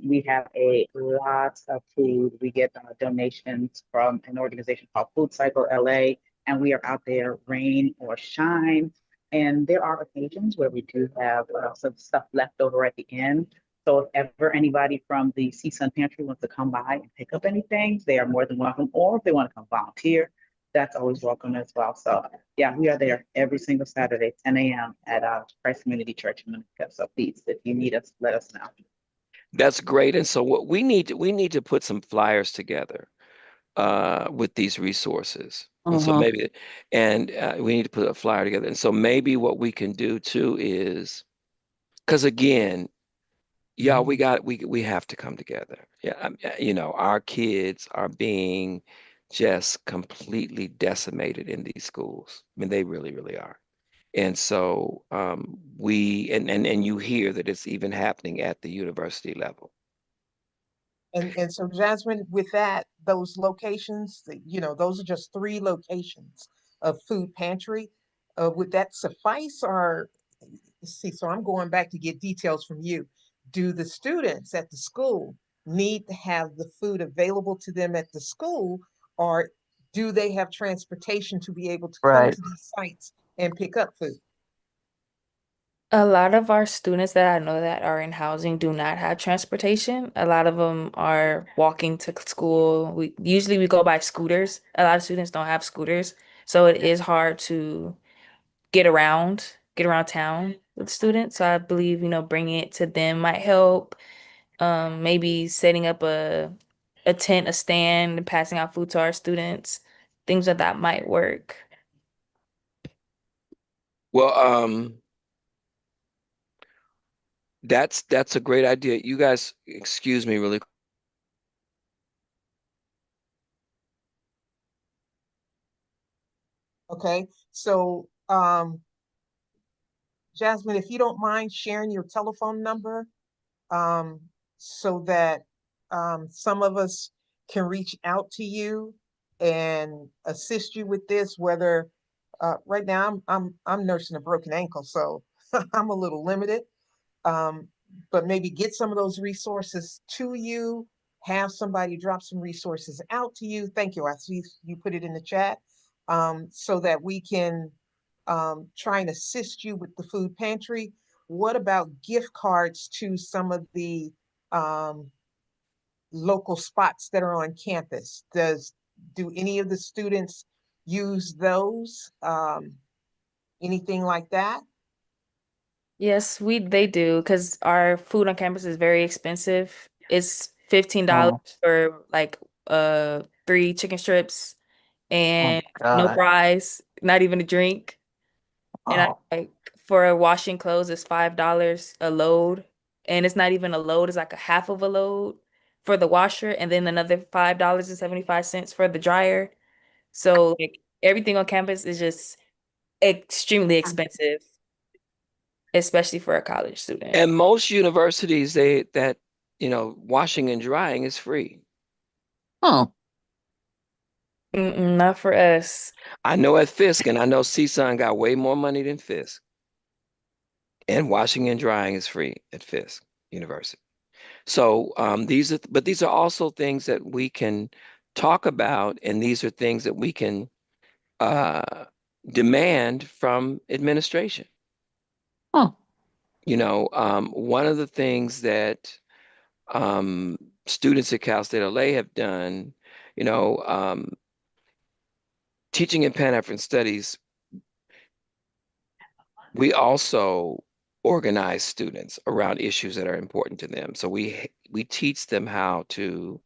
we have a lot of food. We get donations from an organization called Food Cycle LA, and we are out there rain or shine. And there are occasions where we do have some stuff left over at the end. So if ever anybody from the CSUN Pantry wants to come by and pick up anything, they are more than welcome. Or if they want to come volunteer, that's always welcome as well. So yeah, we are there every single Saturday, 10 a.m. at Christ Community Church in Winnetka. So please, if you need us, let us know. that's great. And so what we need to put some flyers together with these resources. And so Mhm. maybe, and we need to put a flyer together. And so maybe what we can do too is, because again, y'all, we have to come together. Yeah, our kids are being just completely decimated in these schools. I mean, they really, really are. And so and you hear that it's even happening at the university level. And so Jasmine, with that, those locations, those are just 3 locations of food pantry. Would that suffice? Or see, so I'm going back to get details from you. Do the students at the school need to have the food available to them at the school, or do they have transportation to be able to come Right. to these sites and pick up food? A lot of our students that I know that are in housing do not have transportation. A lot of them are walking to school. We go by scooters. A lot of students don't have scooters, so it is hard to get around town with students. So I believe, bringing it to them might help. Maybe setting up a tent, a stand, and passing out food to our students. Things like that might work. Well, that's a great idea. You guys, excuse me really. Okay, so Jasmine, if you don't mind sharing your telephone number, um, so that some of us can reach out to you and assist you with this. Whether right now I'm nursing a broken ankle, so I'm a little limited. Um, but maybe get some of those resources to you. Have somebody drop some resources out to you. Thank you. I see you put it in the chat, so that we can try and assist you with the food pantry. What about gift cards to some of the um, local spots that are on campus? Do any of the students use those? Anything like that? Yes, they do because our food on campus is very expensive. It's $15 Oh, for like 3 chicken strips oh and no God. fries, not even a drink. And I Oh, like for washing clothes it's $5 a load. And it's not even a load, it's like a half of a load for the washer and then another $5.75 for the dryer. So like everything on campus is just extremely expensive, especially for a college student. And most universities, washing and drying is free. oh, Mm-mm, not for us. I know at Fisk, and I know CSUN got way more money than Fisk. And washing and drying is free at Fisk University. So these are also things that we can talk about, and these are things that we can uh, demand from administration. oh, One of the things that students at Cal State LA have done, you know, um, teaching in Pan-African Studies, we also organize students around issues that are important to them. So we teach them how to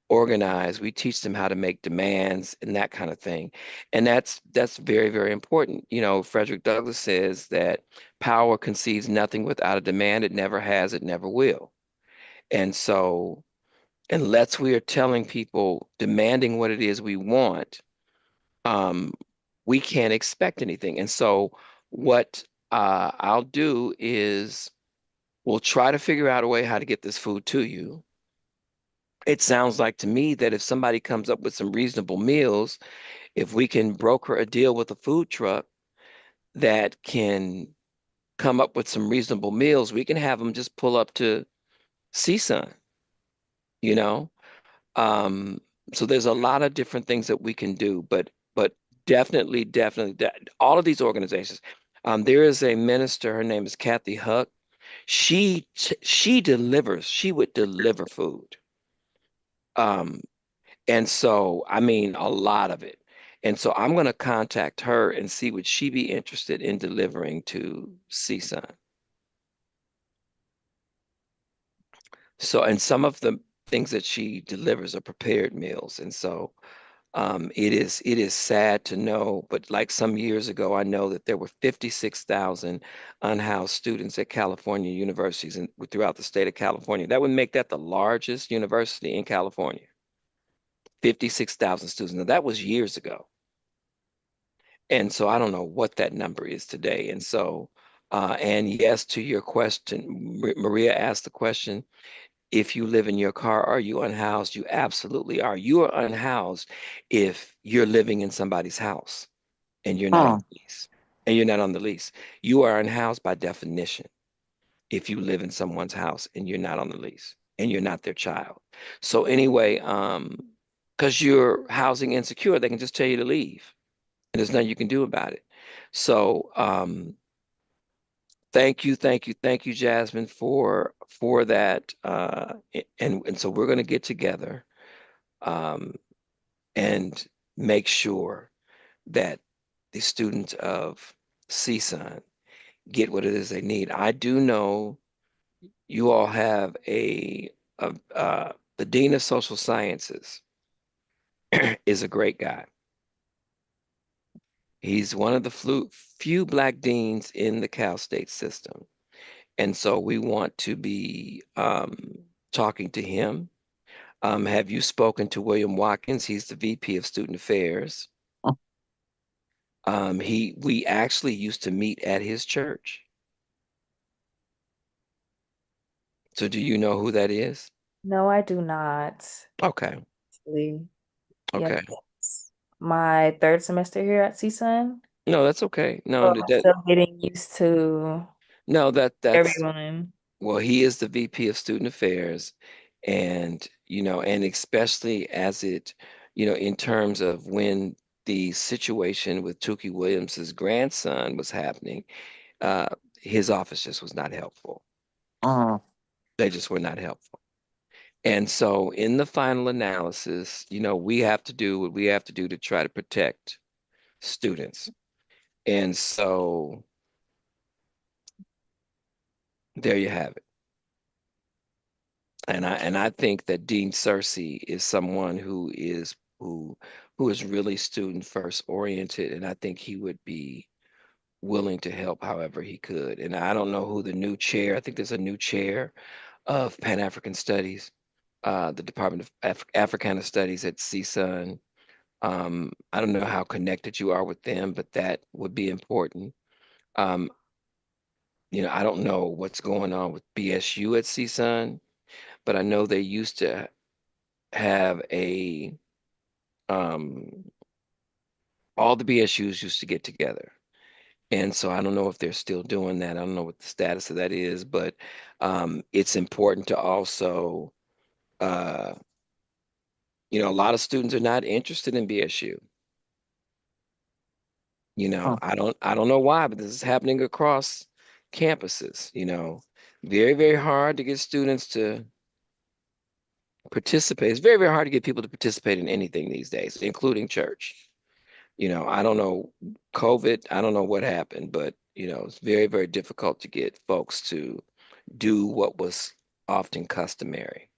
organize, we teach them how to make demands and that kind of thing. And that's very, very important. You know, Frederick Douglass says that power concedes nothing without a demand. It never has, it never will. And so unless we are telling people, demanding what it is we want, um, we can't expect anything. And so what I'll do is we'll try to figure out a way how to get this food to you. It sounds like to me that if somebody comes up with some reasonable meals, if we can broker a deal with a food truck that can come up with some reasonable meals, we can have them just pull up to CSUN, you know? Um, so there's a lot of different things that we can do, but definitely, all of these organizations. There is a minister, her name is Kathy Huck. She delivers, she would deliver food. Um, and so, I mean, a lot of it. And so I'm going to contact her and see would she be interested in delivering to CSUN. So, and some of the things that she delivers are prepared meals. And so it is sad to know, but like some years ago, I know that there were 56,000 unhoused students at California universities and throughout the state of California. That would make that the largest university in California. 56,000 students. Now that was years ago. And so I don't know what that number is today. And so, and yes, to your question, Maria asked the question, if you live in your car, are you unhoused? You absolutely are. You are unhoused if you're living in somebody's house and you're not on Mm. the lease. And you're not on the lease. You are unhoused by definition if you live in someone's house and you're not on the lease and you're not their child. So anyway, because you're housing insecure, they can just tell you to leave and there's nothing you can do about it. So thank you, Jasmine, for that. And so we're going to get together um, and make sure that the students of CSUN get what it is they need. I do know you all have the Dean of Social Sciences is a great guy. He's one of the few Black deans in the Cal State system. And so we want to be talking to him. Have you spoken to William Watkins? He's the VP of Student Affairs. We actually used to meet at his church. So do you know who that is? No, I do not. Okay. Actually. Okay. Yep, it's my third semester here at CSUN. No, that's okay. No, So I'm still getting used to no, that's everyone. well, he is the VP of Student Affairs, and and especially as in terms of when the situation with Tukey Williams's grandson was happening, uh, his office just was not helpful. Mm. They just were not helpful. And so in the final analysis, we have to do what we have to do to try to protect students. And so there you have it. And I think that Dean Searcy is someone who is really student first oriented, and I think he would be willing to help however he could. And I don't know who the new chair. I think there's a new chair of Pan African Studies, the Department of Africana Studies at CSUN. I don't know how connected you are with them, but that would be important. Um, I don't know what's going on with BSU at CSUN, but I know they used to have um, all the BSUs used to get together. And so I don't know if they're still doing that. I don't know what the status of that is, but it's important to also, uh, a lot of students are not interested in BSU. Mm. I don't know why, but this is happening across campuses, very, very hard to get students to participate. It's very, very hard to get people to participate in anything these days, including church. I don't know COVID, I don't know what happened, but You know, it's very, very difficult to get folks to do what was often customary.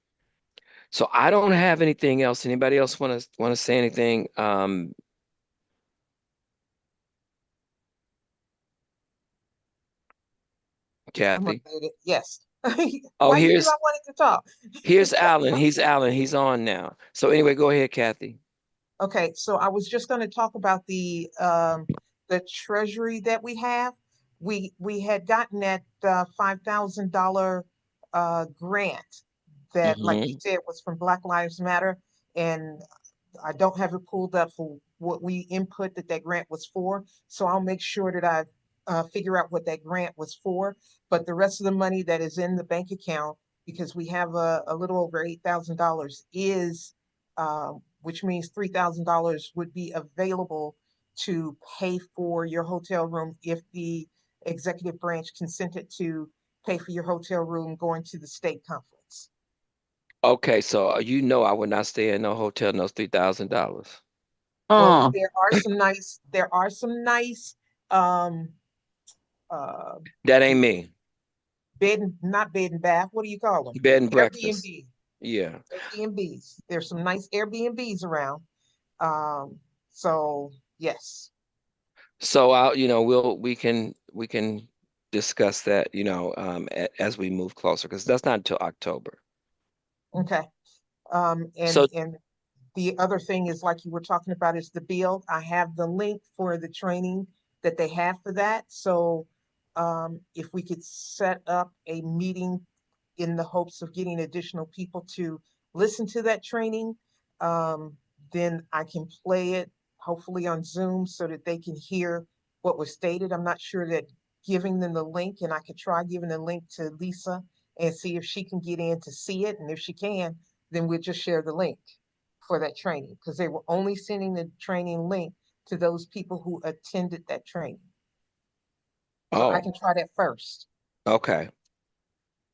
So I don't have anything else. Anybody else want to say anything? I'm Kathy. unmuted. Yes. Oh, Why you knew I wanted to talk? here's Alan. He's Alan. He's on now. So anyway, go ahead, Kathy. Okay, so I was just going to talk about the treasury that we have. We had gotten that $5,000 grant that, like you Hmm. said, was from Black Lives Matter, and I don't have it pulled up for what we input that grant was for. So I'll make sure that I figure out what that grant was for. But the rest of the money that is in the bank account, because we have a little over $8,000, is which means $3,000 would be available to pay for your hotel room if the executive branch consented to pay for your hotel room going to the state conference. Okay, so you know I would not stay in no hotel, no $3,000. Well, Mm. there are some nice um uh That ain't me. not bed and bath, what do you call them? Bed and breakfast. Airbnb. Yeah. Airbnbs. There's some nice Airbnbs around. So yes. So you know, we can discuss that, you know, as we move closer, because that's not until October. Okay. So And the other thing is, like you were talking about, is the bill. I have the link for the training that they have for that. So if we could set up a meeting in the hopes of getting additional people to listen to that training, um, then I can play it hopefully on Zoom so that they can hear what was stated. I'm not sure that giving them the link, and I could try giving the link to Lisa and see if she can get in to see it. And if she can, then we'll just share the link for that training, because they were only sending the training link to those people who attended that training. So I oh, can try that first. okay.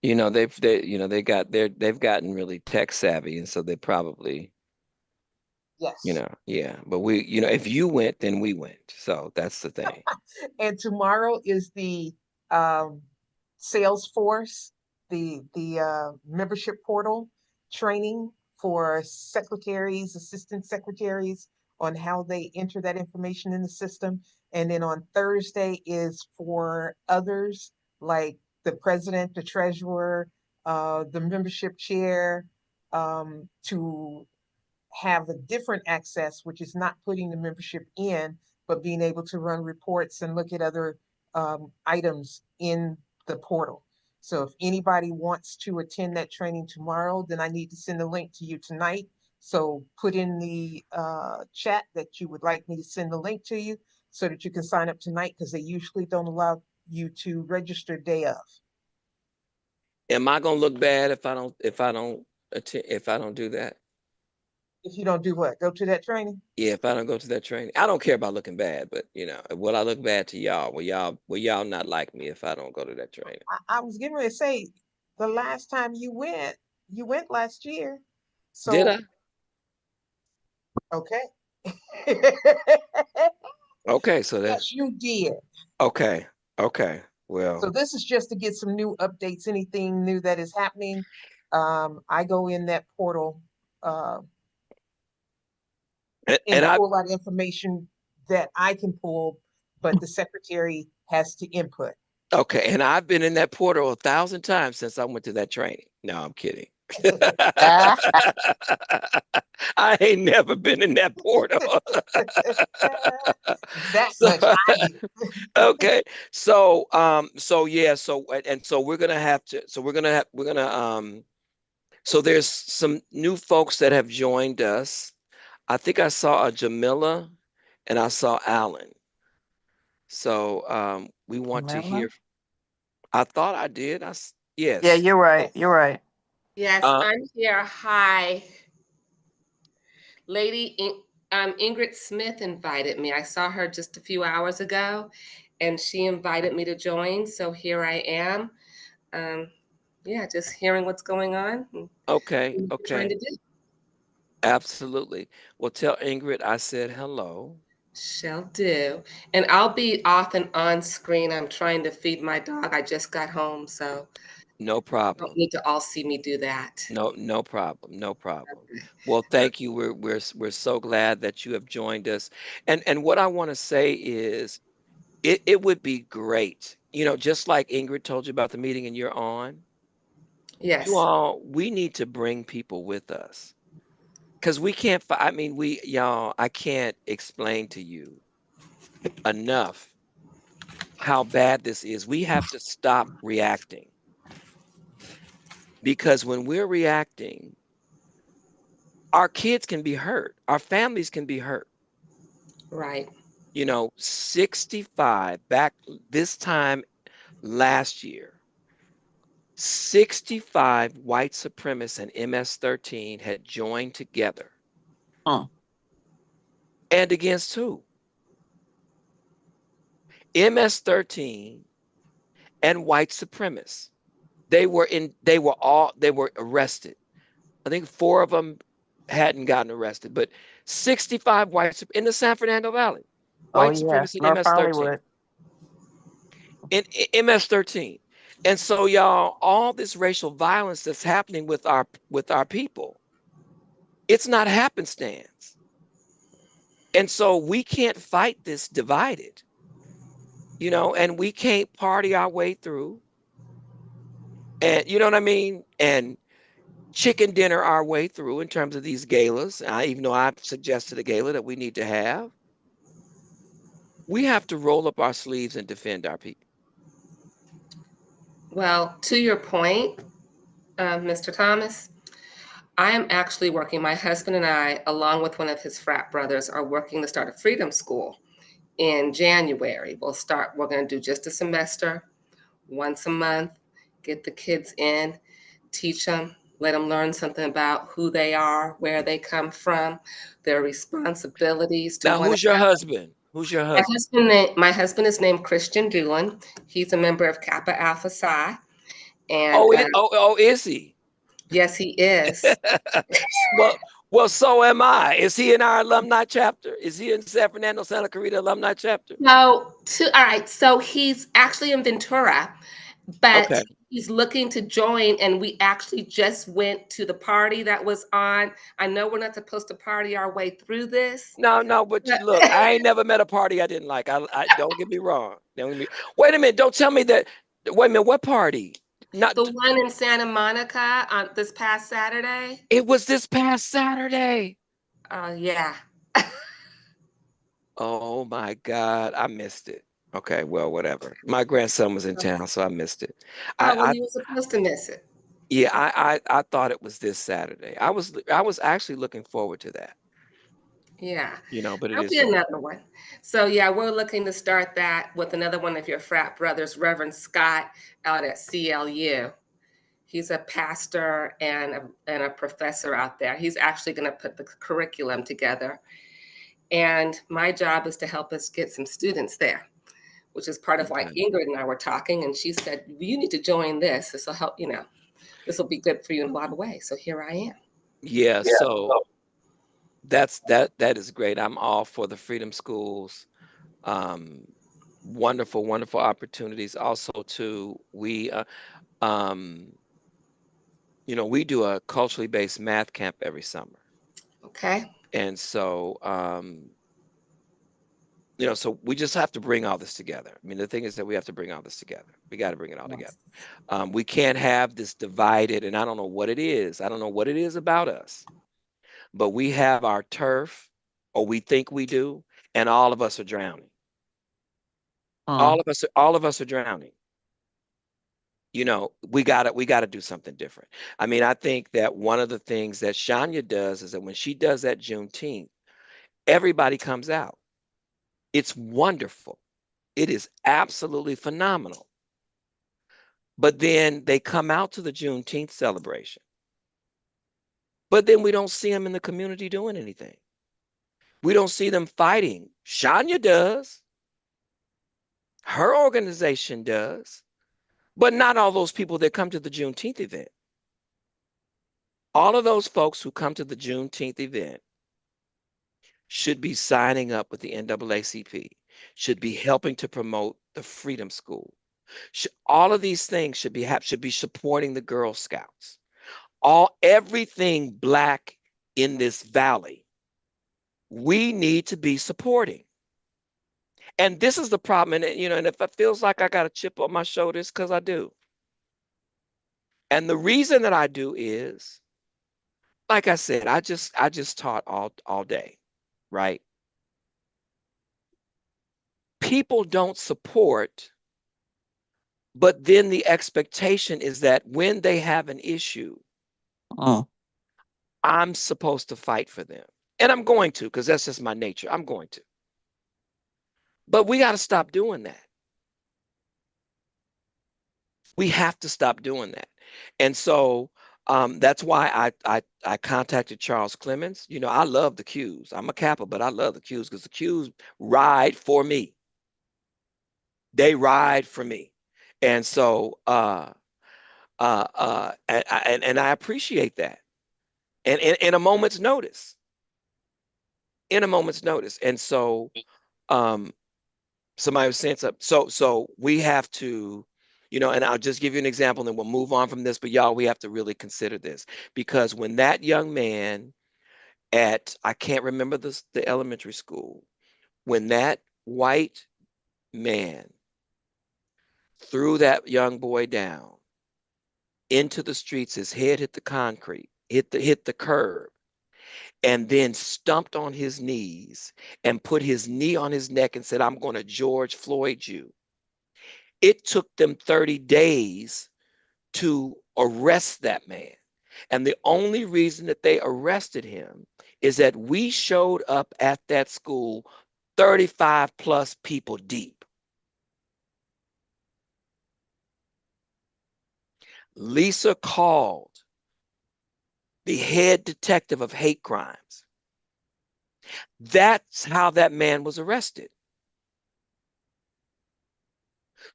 You know, they've gotten really tech savvy, and so they probably, you Yes. know, yeah. But we, you know, if you went, then we went. So that's the thing. And tomorrow is the um, Salesforce, the membership portal training for secretaries, assistant secretaries, on how they enter that information in the system. And then on Thursday is for others, like the president, the treasurer, the membership chair, to have a different access, which is not putting the membership in, but being able to run reports and look at other items in the portal. So if anybody wants to attend that training tomorrow, then I need to send a link to you tonight. So put in the chat that you would like me to send the link to you so that you can sign up tonight, because they usually don't allow you to register day of. Am I gonna look bad if I don't do that? If you don't do what? Go to that training? Yeah, if I don't go to that training, I don't care about looking bad, but you know, will I look bad to y'all? Will y'all not like me if I don't go to that training? I was getting ready to say, the last time you went last year. Did I? So, okay. Okay, so Yes, that's you did. okay. Okay. So Well, this is just to get some new updates, anything new that is happening. I go in that portal uh, and and I pull out information that I can pull, but the secretary has to input. okay, and I've been in that portal 1,000 times since I went to that training. No, I'm kidding. Ah. I ain't never been in that portal. That So much I do. okay, so yeah, so we're gonna have to, so we're gonna so there's some new folks that have joined us. I think I saw a Jamila and I saw Alan. So we want to Camilla? hear. I thought I did. Yeah, Yes. you're right. Yes. You're right. Yes, Uh, I'm here. Hi. Ingrid Smith invited me. I saw her just a few hours ago and she invited me to join. So here I am. Um, yeah, just hearing what's going on and okay. trying to Okay. do. Absolutely. Well, tell Ingrid I said hello. Shall do. And I'll be off and on screen. I'm trying to feed my dog. I just got home, so No you problem. don't need to all see me do that. No problem. No problem. Well, thank you. We're so glad that you have joined us. And what I want to say is it would be great. Just like Ingrid told you about the meeting and you're on, Yes. we need to bring people with us. Because we can't, I mean, y'all, I can't explain to you enough how bad this is. We have to stop reacting because when we're reacting, our kids can be hurt, our families can be hurt. Right. 65 back this time last year, 65 white supremacists and MS-13 had joined together. Huh. And against who? MS-13 and white supremacists. They were arrested. I think 4 of them hadn't gotten arrested, but 65 in the San Fernando Valley, Oh white yeah, supremacists in North MS-13. Hollywood. In MS-13. And so y'all, all this racial violence that's happening with our people, it's not happenstance. And so we can't fight this divided, and we can't party our way through. And you know what I mean? And chicken dinner our way through in terms of these galas. Even though I've suggested a gala that we need to have, we have to roll up our sleeves and defend our people. Well, to your point, Mr. Thomas, I am actually working. My husband and I, along with one of his frat brothers, are working to start a freedom school in January. We're going to do just a semester, once a month, get the kids in, teach them, let them learn something about who they are, where they come from, their responsibilities to Now, one who's your another. husband? Who's your husband? My husband is named Christian Doolin. He's a member of Kappa Alpha Psi. And Is he? yes, he is. well, so am I. Is he in our alumni chapter? Is he in San Fernando, Santa Clarita alumni chapter? All right. So he's actually in Ventura, but Okay. he's looking to join. And we actually just went to the party that was on. I know we're not supposed to party our way through this. No, but look, I ain't never met a party I didn't like. I don't get me wrong. Wait a minute. Don't tell me that. Wait a minute. What party? Not. The one in Santa Monica on this past Saturday. It was this past Saturday. Yeah. Oh my God, I missed it. Okay, well, whatever. My grandson was in town, so I missed it. Oh, well, I you were supposed to miss it. Yeah, I thought it was this Saturday. I was actually looking forward to that. Yeah. But it There'll is be what it is. another one. So yeah, we're looking to start that with another one of your frat brothers, Reverend Scott, out at CLU. He's a pastor and a professor out there. He's actually going to put the curriculum together. And my job is to help us get some students there, which is part of why Okay. Ingrid and I were talking. And she said, you need to join this. This will help, this will be good for you in a lot of ways. So here I am. Yeah, so that is great. I'm all for the freedom schools. Wonderful, wonderful opportunities. Also, too, we do a culturally based math camp every summer. Okay. And so so we just have to bring all this together. I mean, the thing is that we have to bring all this together. We got to bring it all together. We can't have this divided, and I don't know what it is. I don't know what it is about us, but we have our turf, or we think we do, and all of us are drowning. All of us are drowning. We gotta do something different. I mean, I think that one of the things that Shania does is that when she does that Juneteenth, everybody comes out. It's wonderful. It is absolutely phenomenal. But then they come out to the Juneteenth celebration. But then we don't see them in the community doing anything. We don't see them fighting. Shania does. Her organization does. But not all those people that come to the Juneteenth event. All of those folks who come to the Juneteenth event should be signing up with the NAACP, should be helping to promote the Freedom School. All of these things should be supporting the Girl Scouts. Everything Black in this valley, we need to be supporting. And this is the problem. And, and if it feels like I got a chip on my shoulder, it's because I do. And the reason that I do is, like I said, I just taught all day, right? People don't support, but then the expectation is that when they have an issue, I'm supposed to fight for them. And I'm going to, because that's just my nature. I'm going to. But we got to stop doing that. We have to stop doing that. And so that's why I contacted Charles Clemens. I love the Qs. I'm a Kappa, but I love the Qs because the Qs ride for me. They ride for me. And so and I appreciate that. And in a moment's notice. In a moment's notice. And so somebody was saying something. So we have to, and I'll just give you an example and then we'll move on from this. But y'all, we have to really consider this, because when that young man I can't remember the elementary school, when that white man threw that young boy down into the streets, his head hit the concrete, hit the curb, and then stumped on his knees and put his knee on his neck and said, "I'm going to George Floyd you." It took them 30 days to arrest that man. And the only reason that they arrested him is that we showed up at that school 35 plus people deep. Lisa called the head detective of hate crimes. That's how that man was arrested.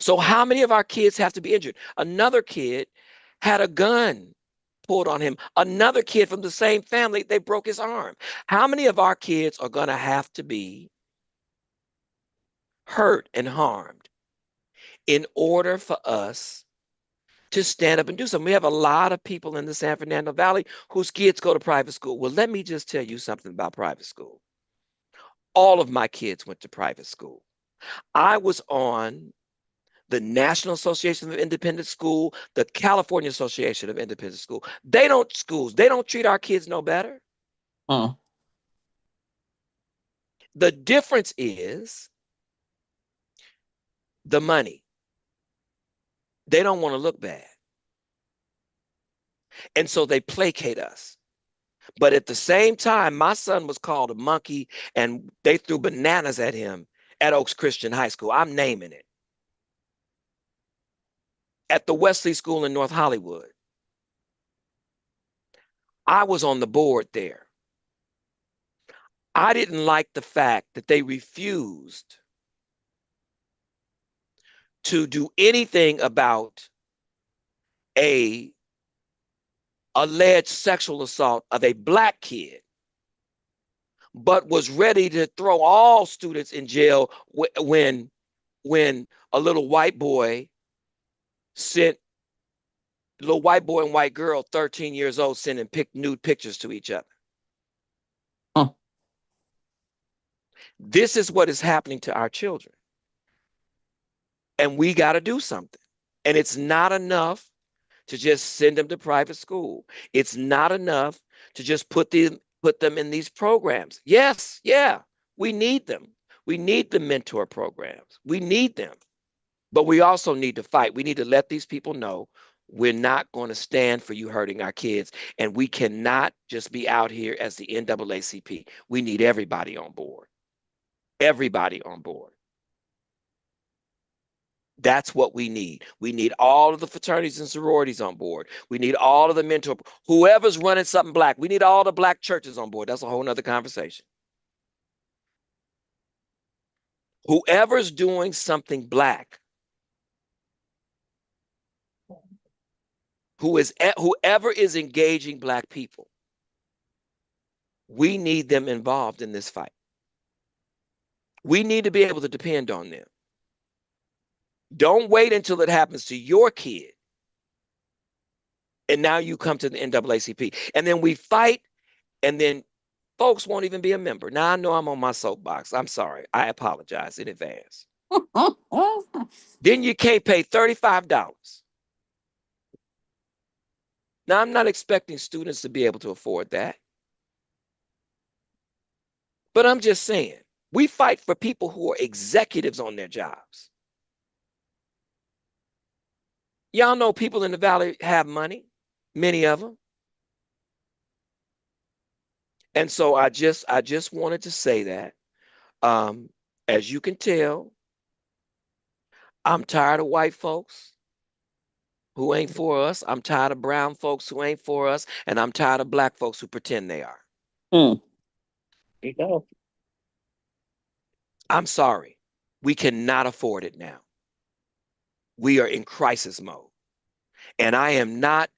So how many of our kids have to be injured? Another kid had a gun pulled on him. Another kid from the same family, they broke his arm. How many of our kids are going to have to be hurt and harmed in order for us to stand up and do something? We have a lot of people in the San Fernando Valley whose kids go to private school. Well, let me just tell you something about private school. All of my kids went to private school. I was on the National Association of Independent School, the California Association of Independent School. They don't treat our kids no better. The difference is the money. They don't want to look bad. And so they placate us. But at the same time, my son was called a monkey and they threw bananas at him at Oaks Christian High School. I'm naming it. At the Wesley School in North Hollywood. I was on the board there. I didn't like the fact that they refused to do anything about a alleged sexual assault of a Black kid, but was ready to throw all students in jail when a little white boy and white girl, 13 years old, sending nude pictures to each other. This is what is happening to our children. And we got to do something. And it's not enough to just send them to private school. It's not enough to just put them in these programs. Yes, yeah, we need them. We need the mentor programs. We need them. But we also need to fight. We need to let these people know we're not going to stand for you hurting our kids. And we cannot just be out here as the NAACP. We need everybody on board. Everybody on board. That's what we need. We need all of the fraternities and sororities on board. We need all of the mentor, whoever's running something Black. We need all the Black churches on board. That's a whole nother conversation. Whoever's doing something Black, whoever is engaging Black people, we need them involved in this fight. We need to be able to depend on them. Don't wait until it happens to your kid. And now you come to the NAACP. And then we fight, and then folks won't even be a member. Now I know I'm on my soapbox. I'm sorry. I apologize in advance. Then you can't pay $35. Now I'm not expecting students to be able to afford that. But I'm just saying, we fight for people who are executives on their jobs. Y'all know people in the Valley have money, many of them. And so I just wanted to say that. As you can tell, I'm tired of white folks who ain't for us. I'm tired of brown folks who ain't for us. And I'm tired of black folks who pretend they are. There you go. I'm sorry. We cannot afford it now. We are in crisis mode. And I am not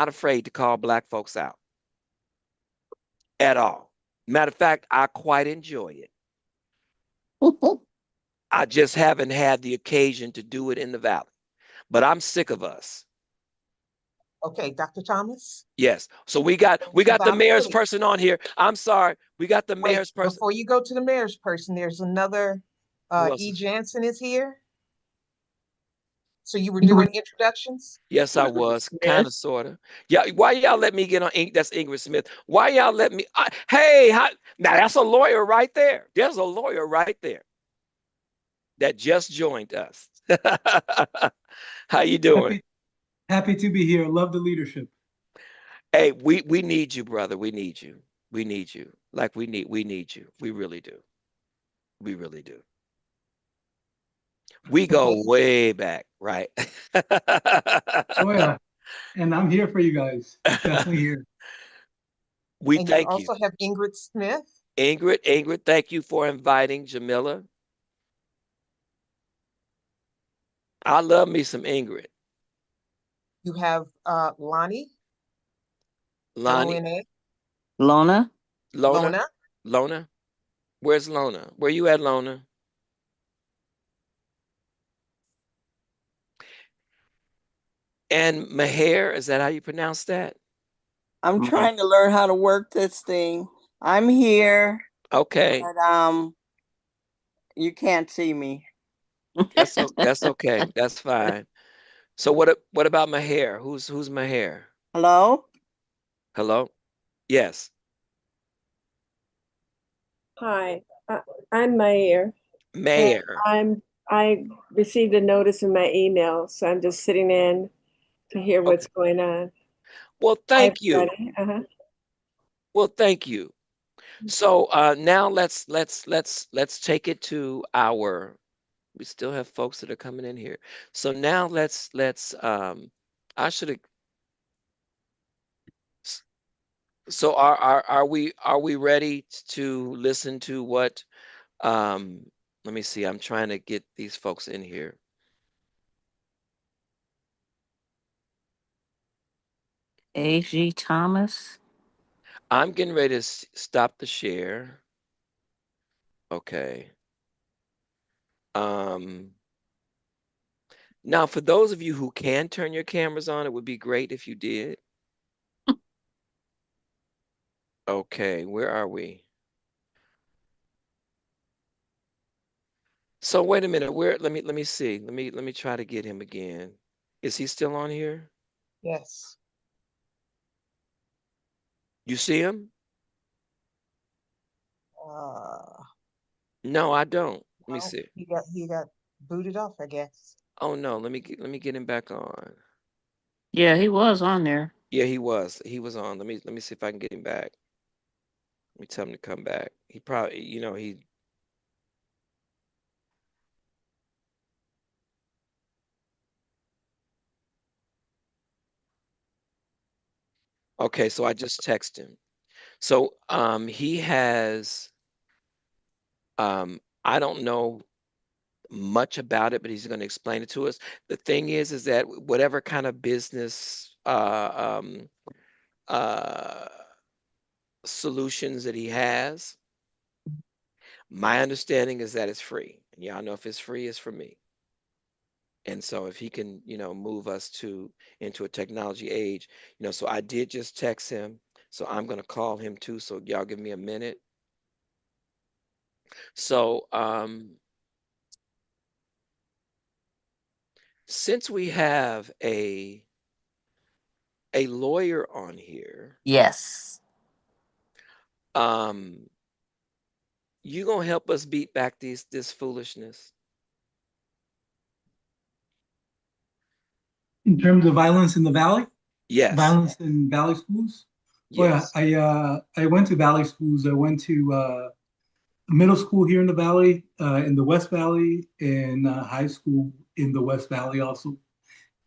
afraid to call black folks out at all. Matter of fact, I quite enjoy it. I just haven't had the occasion to do it in the Valley. But I'm sick of us. Okay, Dr. Thomas. Yes. So we got the mayor's Valley. person on here. I'm sorry. We got the Wait, mayor's person. before you go to the mayor's person, there's another E. Jansen is here. So you were doing introductions? Yes, I was. Kind of, sort of. Yeah. Why y'all let me get on? That's Ingrid Smith. Why y'all let me? Hey, now that's a lawyer right there. There's a lawyer right there that just joined us. How you doing? Happy to be here. Love the leadership. Hey, we need you, brother. We need you. We need you. Like we need you. We really do. We really do. We go way back, right? Oh yeah, and I'm here for you guys. Definitely here. We And thank you you. also have Ingrid Smith. Ingrid, thank you for inviting Jamila. I love me some Ingrid. You have Lonnie. Lonnie. Lona. Lona? Lona. Lona. Where's Lona? Where you at, Lona? And Maher, is that how you pronounce that? I'm trying to learn how to work this thing. I'm here. Okay. But you can't see me. That's okay. That's fine. So what about Maher? Who's Maher? Hello? Hello? Yes. Hi, I'm Mayor. Mayor. I received a notice in my email, so I'm just sitting in to hear what's going on. Well, Hi, thank you. everybody. Well, thank you. So now let's take it to our. We still have folks that are coming in here. So now let's I should have. So are we ready to listen to what let me see. I'm trying to get these folks in here. A.G. Thomas. I'm getting ready to stop the share. Okay. Now for those of you who can turn your cameras on, it would be great if you did. Okay, where are we? So wait a minute. Where let me see. Let me try to get him again. Is he still on here? Yes. You see him? Uh, No, I don't. Let me well, see. he got booted off, I guess. Oh no, let me get him back on. Yeah, he was on there. Yeah, he was. He was on. Let me see if I can get him back. Let me tell him to come back. He probably, he. Okay, so I just text him. So he has I don't know much about it, but he's going to explain it to us. The thing is that whatever kind of business uh solutions that he has. My understanding is that it's free. And y'all know if it's free, it's for me. And so if he can, move us into a technology age, so I did just text him. So I'm gonna call him too. So y'all give me a minute. So since we have a lawyer on here, Yes. you gonna help us beat back this foolishness? In terms of violence in the valley, Yes. violence in valley schools. Oh yeah, Yes. I went to valley schools. I went to middle school here in the valley, in the West Valley, and high school in the West Valley also.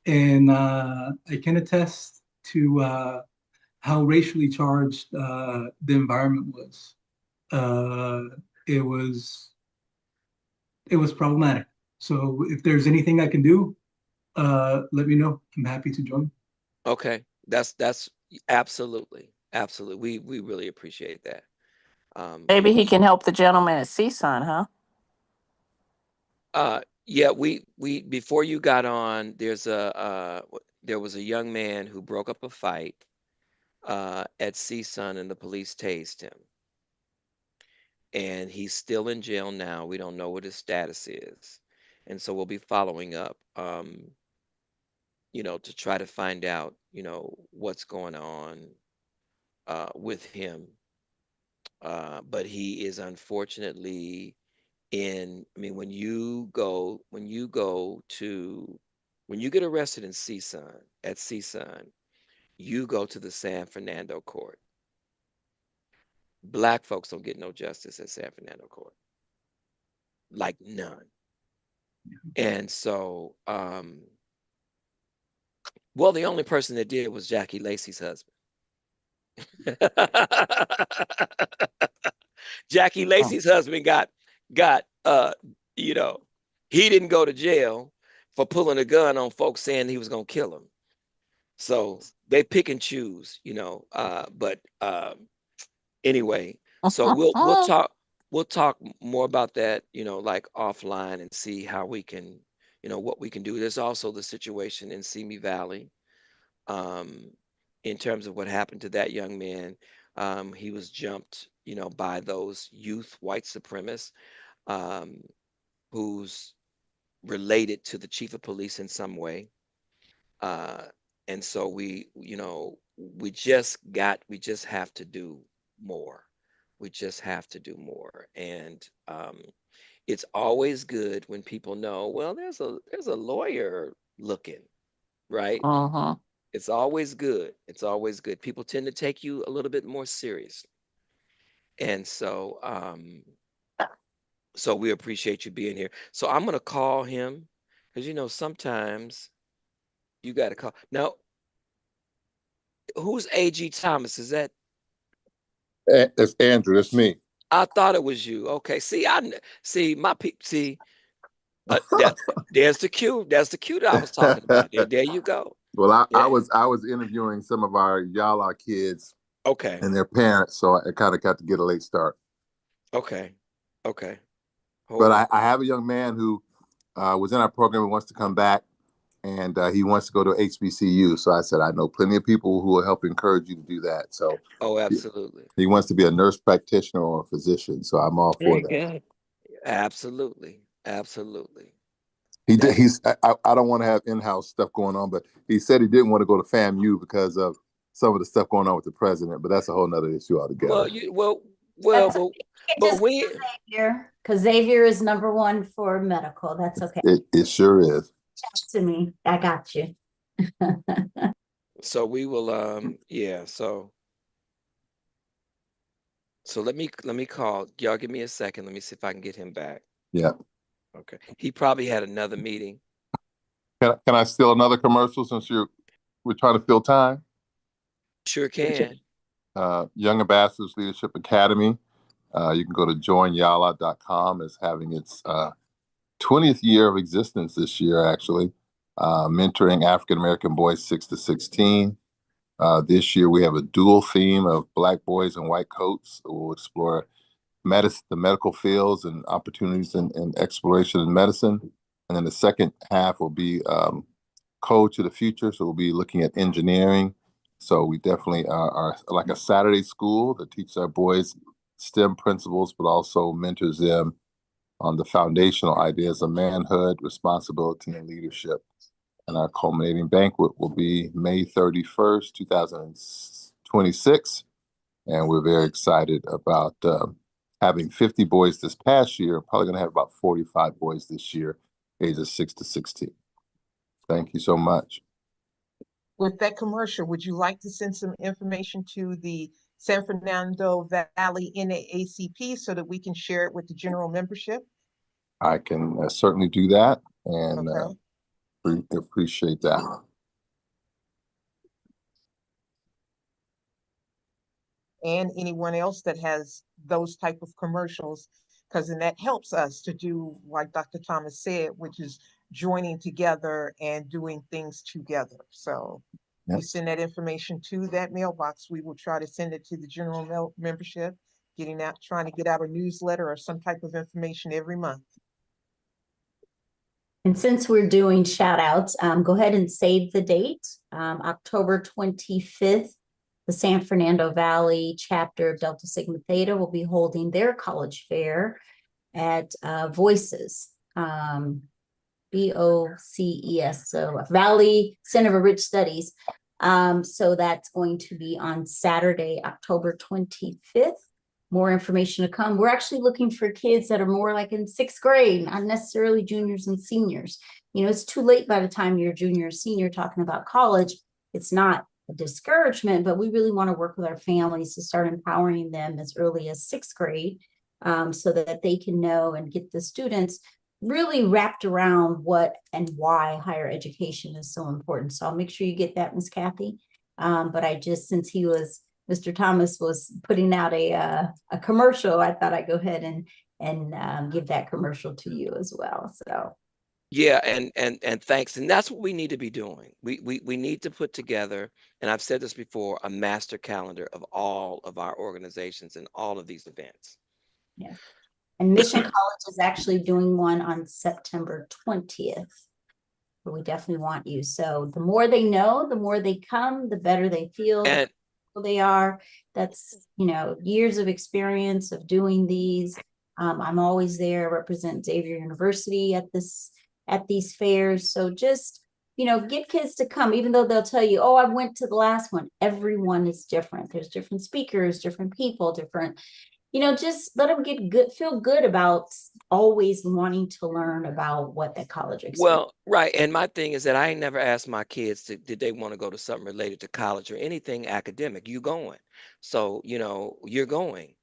And I can attest to how racially charged the environment was. Uh, it was it was problematic. So if there's anything I can do, let me know. I'm happy to join. Okay. That's absolutely, absolutely. We really appreciate that. Maybe he can help the gentleman at CSUN, huh? Yeah, we before you got on, there was a young man who broke up a fight at CSUN and the police tased him. And he's still in jail now. We don't know what his status is. And so we'll be following up to try to find out, what's going on with him. But he is unfortunately I mean, when you get arrested in CSUN, at CSUN, you go to the San Fernando court. Black folks don't get no justice at San Fernando court, like none. And so, well, the only person that did was Jackie Lacey's husband. Jackie Oh. Lacey's husband got you know, he didn't go to jail for pulling a gun on folks saying he was gonna kill them. So they pick and choose, but anyway, so we'll talk more about that, like offline and see how we can, what we can do. There's also the situation in Simi Valley, um, in terms of what happened to that young man. He was jumped, by those youth white supremacists, um, who's related to the chief of police in some way. Uh, and so we just have to do more. We just have to do more. And it's always good when people know, well, there's a lawyer looking, right? Uh-huh. It's always good. It's always good. People tend to take you a little bit more seriously. And so we appreciate you being here. So I'm gonna call him because sometimes you got to call. Now, who's AG Thomas? Is that? It's Andrew. That's me. I thought it was you. Okay. See, see my people. See, that there's the cue. That's the cue that I was talking about. There you go. Well, I Yeah. was interviewing some of our Yala kids Okay. and their parents, so I kind of got to get a late start. Okay. Okay. Hold But on. I have a young man who was in our program and wants to come back, and he wants to go to HBCU. So I said, I know plenty of people who will help encourage you to do that. So Oh, absolutely. he wants to be a nurse practitioner or a physician. So I'm all for Very that. good. Absolutely. Absolutely. He did. That is, I don't want to have in-house stuff going on, but he said he didn't want to go to FAMU because of some of the stuff going on with the president. But that's a whole nother issue altogether. well, but we. Xavier, because Xavier is #1 for medical. That's okay. It sure is. To me, I got you. So we will. Yeah. So let me call. Y'all give me a second. Let me see if I can get him back. Yeah. Okay. He probably had another meeting. Can I steal another commercial since we're trying to fill time? Sure can. Young Ambassadors Leadership Academy. You can go to joinyala.com. It's having its 20th year of existence this year, actually. Mentoring African American boys 6 to 16. This year we have a dual theme of Black boys in white coats. We'll explore the medical fields and opportunities and exploration in medicine. And then the second half will be Code to the Future. So we'll be looking at engineering. So we definitely are like a Saturday school that teaches our boys STEM principles, but also mentors them on the foundational ideas of manhood, responsibility, and leadership. And our culminating banquet will be May 31st, 2026. And we're very excited about having 50 boys this past year. Probably going to have about 45 boys this year, ages 6 to 16. Thank you so much. With that commercial, would you like to send some information to the San Fernando Valley NAACP so that we can share it with the general membership? I can certainly do that, and Okay. appreciate that. And anyone else that has those type of commercials, because then that helps us to do, like Dr. Thomas said, which is joining together and doing things together. So you send that information to that mailbox, we will try to send it to the general membership, trying to get out a newsletter or some type of information every month. And since we're doing shout outs, go ahead and save the date. October 25th, the San Fernando Valley chapter of Delta Sigma Theta will be holding their college fair at Voices, VOCES, so Valley Center for Rich Studies. So that's going to be on Saturday, October 25th. More information to come. We're actually looking for kids that are more like in 6th grade, not necessarily juniors and seniors. You know, it's too late by the time you're a junior or senior talking about college. It's not a discouragement, but we really want to work with our families to start empowering them as early as 6th grade, so that they can know and get the students really wrapped around what and why higher education is so important. So I'll make sure you get that, Ms. Kathy. But I just, since Mr. Thomas was putting out a commercial, I thought I'd go ahead and give that commercial to you as well. So yeah, and thanks. And that's what we need to be doing. We need to put together, and I've said this before, a master calendar of all of our organizations and all of these events. yes. And Mission College is actually doing one on September 20th. But we definitely want you. So the more they know, the more they come, the better they feel. And They are. That's, years of experience of doing these. I'm always there, represent Xavier University at these fairs. So just, get kids to come, even though they'll tell you, oh, I went to the last one. Everyone is different. There's different speakers, different people, different, just let them feel good about always wanting to learn about what that college experience. well, right. And my thing is that I ain't never asked my kids did they want to go to something related to college or anything academic. You going. So, you're going.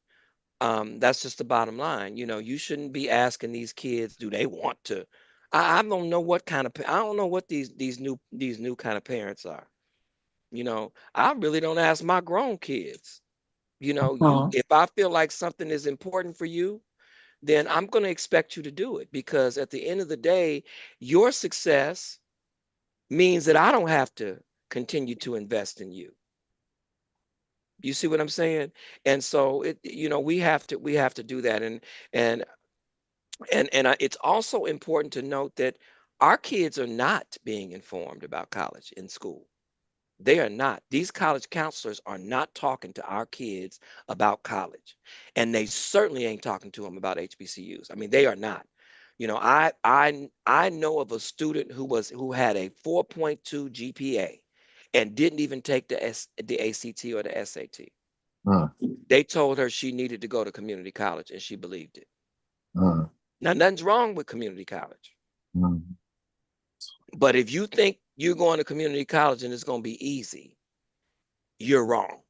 That's just the bottom line. You shouldn't be asking these kids, do they want to? I don't know what kind of I don't know what these new kind of parents are. I really don't ask my grown kids. If I feel like something is important for you, then I'm going to expect you to do it, because at the end of the day, your success means that I don't have to continue to invest in you. You see what I'm saying? And so we have to do that. And it's also important to note that our kids are not being informed about college in school. They are not. These college counselors are not talking to our kids about college, and they certainly ain't talking to them about HBCUs. I mean, they are not. I know of a student who had a 4.2 GPA and didn't even take the ACT or the SAT. They told her she needed to go to community college, and she believed it. Now, nothing's wrong with community college. But if you think you're going to community college and it's going to be easy, you're wrong.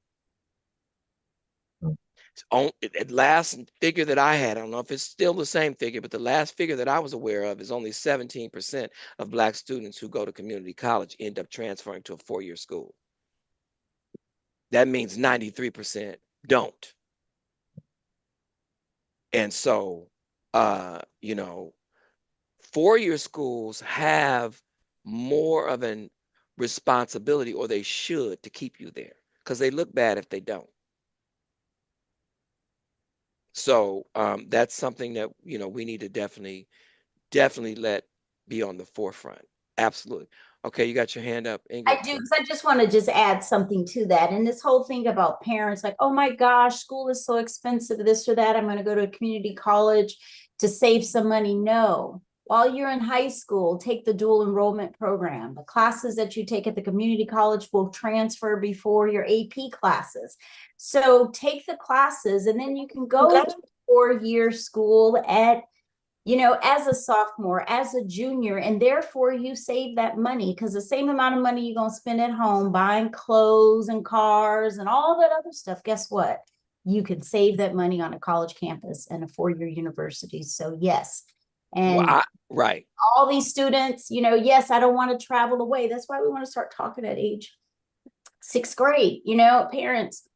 The last figure that I had, I don't know if it's still the same figure, but the last figure that I was aware of is only 17% of Black students who go to community college end up transferring to a 4-year school. That means 93% don't. And so, 4-year schools have more of an responsibility, or they should, to keep you there, because they look bad if they don't. So that's something that we need to definitely let be on the forefront. Absolutely. Okay, you got your hand up, I Ingrid. do, because I just want to just add something to that. And this whole thing about parents, like, oh my gosh, school is so expensive, this or that. I'm going to go to a community college to save some money. No. While you're in high school, take the dual enrollment program. The classes that you take at the community college will transfer before your AP classes. So take the classes, and then you can go to 4-year school at as a sophomore, as a junior, and therefore you save that money, because the same amount of money you're going to spend at home buying clothes and cars and all that other stuff, guess what? You can save that money on a college campus and a 4-year university. So yes. And right. all these students, yes, I don't want to travel away. That's why we want to start talking at age 6th grade, parents.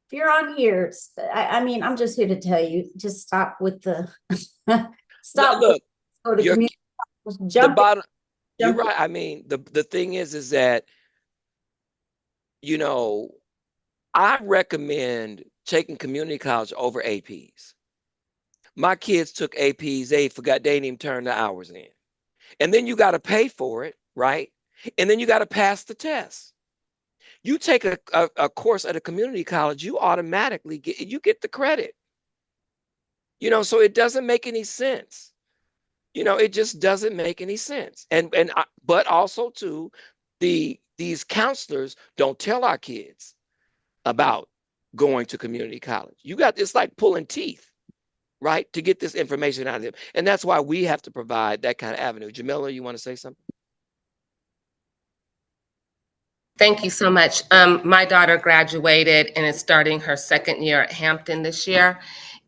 If you're on here, I mean, I'm just here to tell you, just stop with the stop. Look, go to you're, community, the jump bottom. You're jump right. I mean, the thing is that I recommend taking community college over APs. My kids took APs, they forgot they didn't even turn the hours in. And then you got to pay for it, right? And then you got to pass the test. You take a course at a community college, you automatically get the credit. So it doesn't make any sense. It just doesn't make any sense. But also too, these counselors don't tell our kids about going to community college. It's like pulling teeth, right? To get this information out of them. And that's why we have to provide that kind of avenue. Jamila, you want to say something? Thank you so much. My daughter graduated and is starting her 2nd year at Hampton this year.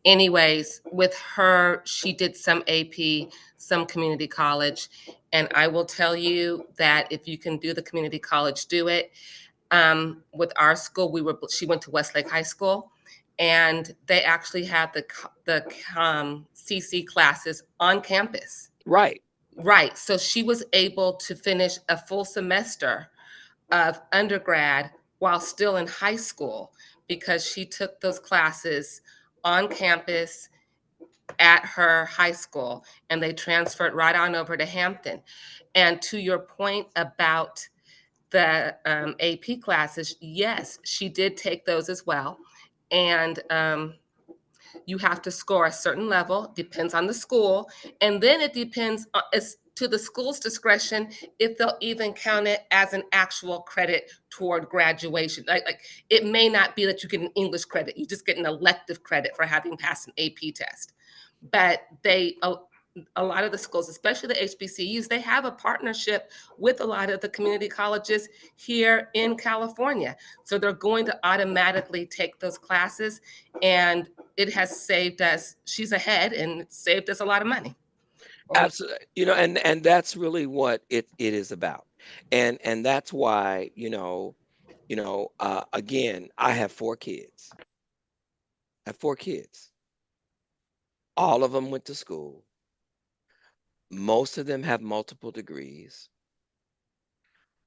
Anyways, with her, she did some AP, some community college. And I will tell you that if you can do the community college, do it. With our school, she went to Westlake High School, and they actually had the CC classes on campus. Right. Right. So she was able to finish a full semester of undergrad while still in high school, because she took those classes on campus at her high school, and they transferred right on over to Hampton. And to your point about the AP classes, yes, she did take those as well. And you have to score a certain level, depends on the school. And then it depends as to the school's discretion if they'll even count it as an actual credit toward graduation. Like it may not be that you get an English credit, you just get an elective credit for having passed an AP test. But a lot of the schools, especially the HBCUs, they have a partnership with a lot of the community colleges here in California. So they're going to automatically take those classes, and it has saved us, she's ahead, and it saved us a lot of money. Absolutely. And that's really what it is about. And that's why, again, I have 4 kids. I have 4 kids. All of them went to school. Most of them have multiple degrees.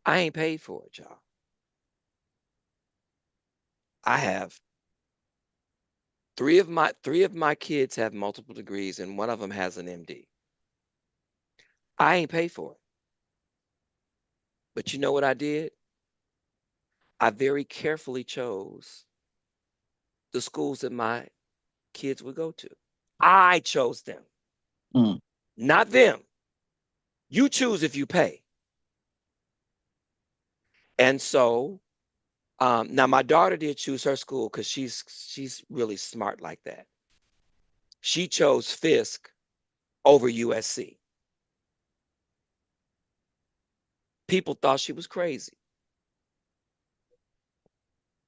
I ain't paid for it, y'all. I have 3 of my kids have multiple degrees, and one of them has an MD. I ain't paid for it. But you know what I did? I very carefully chose the schools that my kids would go to. I chose them, not them. You choose if you pay. And so now my daughter did choose her school because she's really smart like that. She chose Fisk over USC. People thought she was crazy.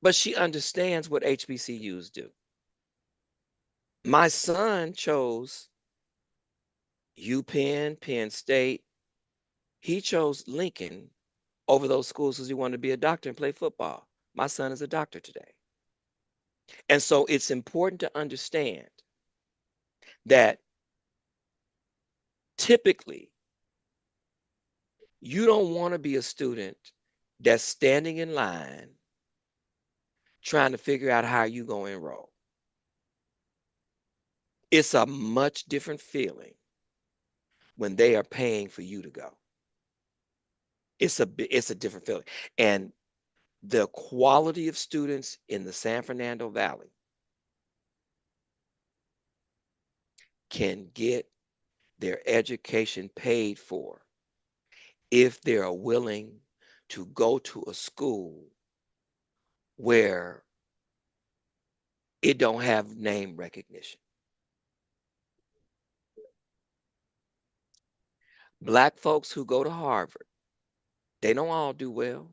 But she understands what HBCUs do. My son chose UPenn, Penn State. He chose Lincoln over those schools because he wanted to be a doctor and play football. My son is a doctor today. And so it's important to understand that typically you don't want to be a student that's standing in line trying to figure out how you going to enroll. It's a much different feeling when they are paying for you to go. It's a different feeling. And the quality of students in the San Fernando Valley can get their education paid for if they are willing to go to a school where it don't have name recognition. Black folks who go to Harvard, they don't all do well.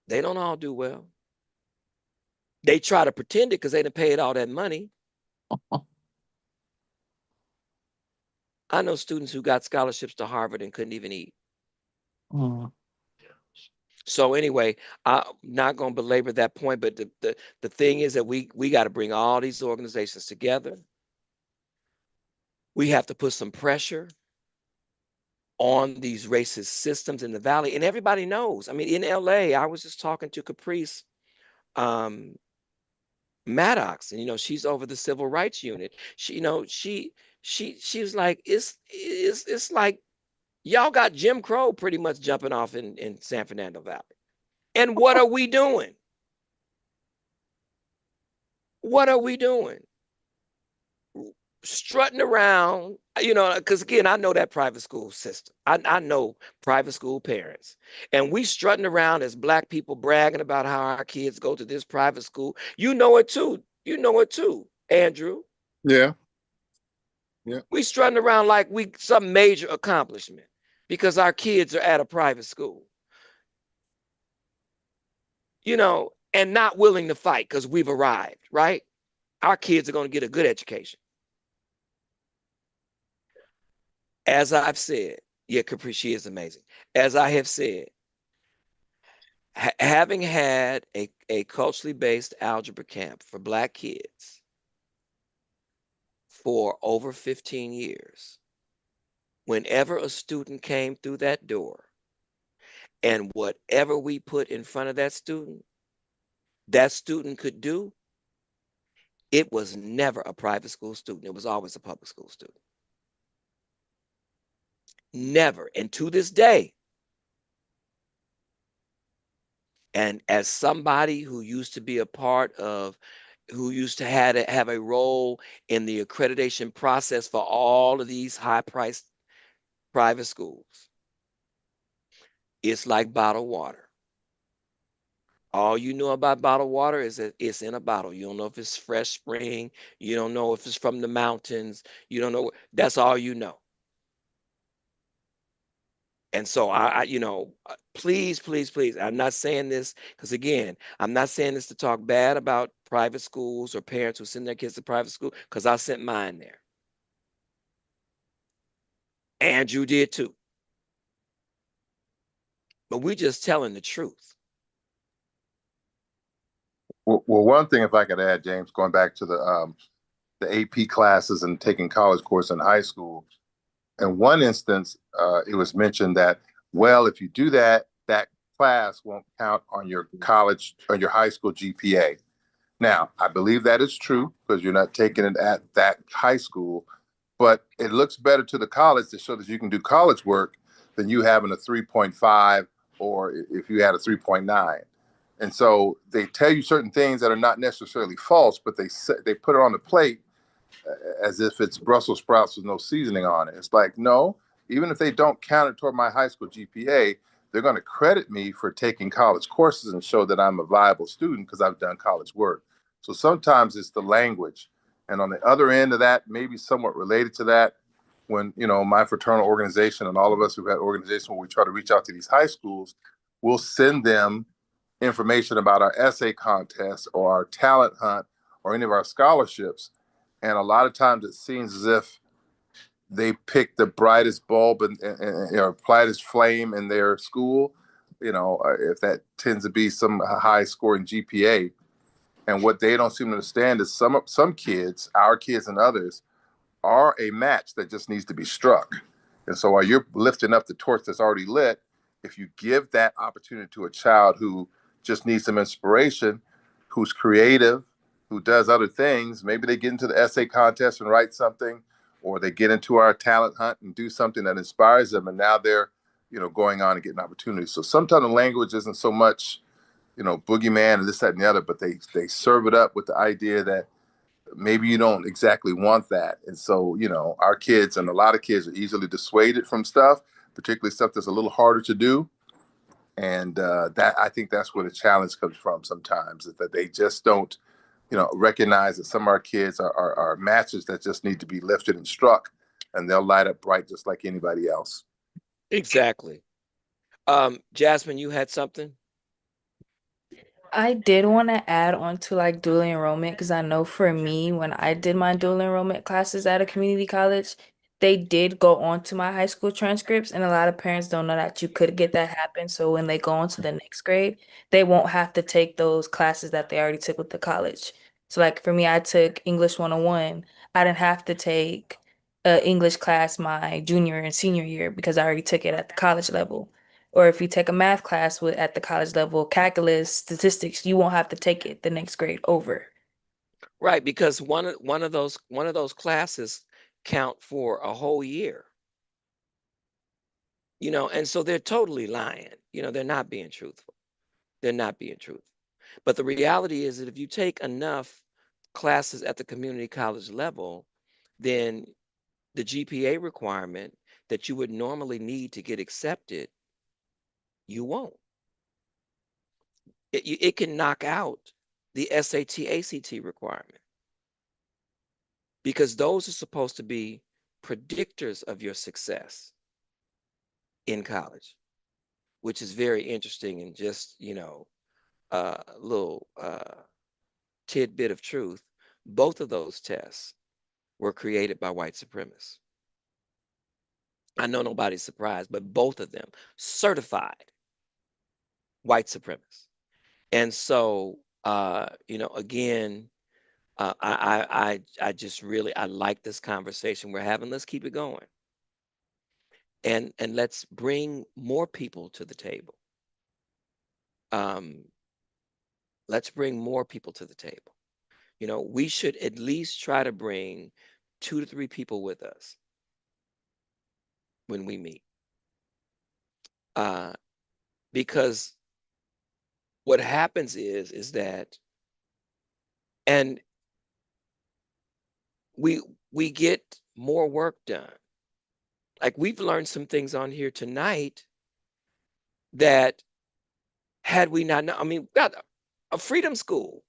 They don't all do well. They try to pretend it because they done paid all that money. I know students who got scholarships to Harvard and couldn't even eat. Mm. So anyway, I'm not going to belabor that point, but the thing is that we got to bring all these organizations together. We have to put some pressure on these racist systems in the valley, and everybody knows. I mean, in LA, I was just talking to Caprice Maddox, and she's over the civil rights unit. She was like, it's like y'all got Jim Crow pretty much jumping off in San Fernando Valley. And what are we doing? What are we doing? Strutting around, because again, I know that private school system. I know private school parents. And we strutting around as Black people bragging about how our kids go to this private school. You know it too. You know it too, Andrew. Yeah. Yeah. We strutting around like we some major accomplishment because our kids are at a private school. And not willing to fight because we've arrived, right? Our kids are going to get a good education. As I've said, yeah, Capri, she is amazing. As I have said, having had a culturally based algebra camp for Black kids for over 15 years, whenever a student came through that door and whatever we put in front of that student could do, it was never a private school student. It was always a public school student. Never. And to this day, and as somebody who used to be a part of, who used to have a role in the accreditation process for all of these high-priced private schools, it's like bottled water. All you know about bottled water is that it's in a bottle. You don't know if it's fresh spring. You don't know if it's from the mountains. You don't know. That's all you know. And so please, please, please, I'm not saying this because again, I'm not saying this to talk bad about private schools or parents who send their kids to private school because I sent mine there. Andrew did too. But we're just telling the truth. Well, one thing, if I could add, James, going back to the AP classes and taking college course in high school. In one instance, it was mentioned that, well, if you do that, that class won't count on your high school GPA. Now, I believe that is true because you're not taking it at that high school, but it looks better to the college to show that you can do college work than you having a 3.5 or if you had a 3.9. And so they tell you certain things that are not necessarily false, but they put it on the plate as if it's Brussels sprouts with no seasoning on it. It's like, no, even if they don't count it toward my high school GPA, they're going to credit me for taking college courses and show that I'm a viable student because I've done college work. So sometimes it's the language. And on the other end of that, maybe somewhat related to that, when, my fraternal organization and all of us who've had organizations where we try to reach out to these high schools, we'll send them information about our essay contest or our talent hunt or any of our scholarships. And a lot of times it seems as if they pick the brightest bulb and brightest flame in their school, if that tends to be some high scoring GPA. And what they don't seem to understand is some kids, our kids and others, are a match that just needs to be struck. And so while you're lifting up the torch that's already lit, if you give that opportunity to a child who just needs some inspiration, who's creative, who does other things, maybe they get into the essay contest and write something, or they get into our talent hunt and do something that inspires them, and now they're, going on and getting opportunities. So sometimes the language isn't so much, boogeyman and this, that, and the other, but they serve it up with the idea that maybe you don't exactly want that. And so, our kids and a lot of kids are easily dissuaded from stuff, particularly stuff that's a little harder to do. And that, I think that's where the challenge comes from sometimes, is that they just don't, recognize that some of our kids are matches that just need to be lifted and struck, and they'll light up bright just like anybody else. Exactly. Jasmine, you had something? I did want to add on to like dual enrollment because I know for me, when I did my dual enrollment classes at a community college, they did go on to my high school transcripts, and a lot of parents don't know that you could get that happen. So when they go on to the next grade, they won't have to take those classes that they already took with the college. So like for me, I took English 101. I didn't have to take a English class my junior and senior year because I already took it at the college level. Or if you take a math class at the college level, calculus, statistics, you won't have to take it the next grade over. Right, because one of those classes count for a whole year. And so they're totally lying. They're not being truthful. They're not being truthful. But the reality is that if you take enough classes at the community college level, then the GPA requirement that you would normally need to get accepted, you won't. It can knock out the SAT, ACT requirement, because those are supposed to be predictors of your success in college, which is very interesting. And just, a little tidbit of truth, both of those tests were created by white supremacists. I know nobody's surprised, but both of them certified white supremacists. And so, again, I just really, I like this conversation we're having. Let's keep it going, and let's bring more people to the table. Um, let's bring more people to the table. We should at least try to bring 2 to 3 people with us when we meet, uh, because what happens is that, and we get more work done. Like, we've learned some things on here tonight that, had we not known, I mean, we got a freedom school.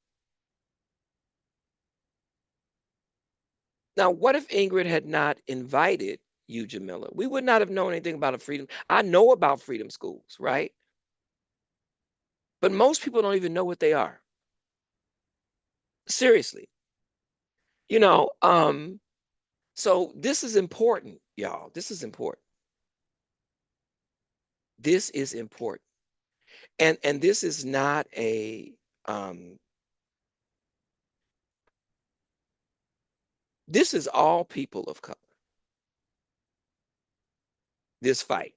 Now, what if Ingrid had not invited you, Jamila? We would not have known anything about a freedom. I know about freedom schools, right? But most people don't even know what they are. Seriously. So this is important, y'all. This is important. This is important. And this is not this is all people of color. This fight.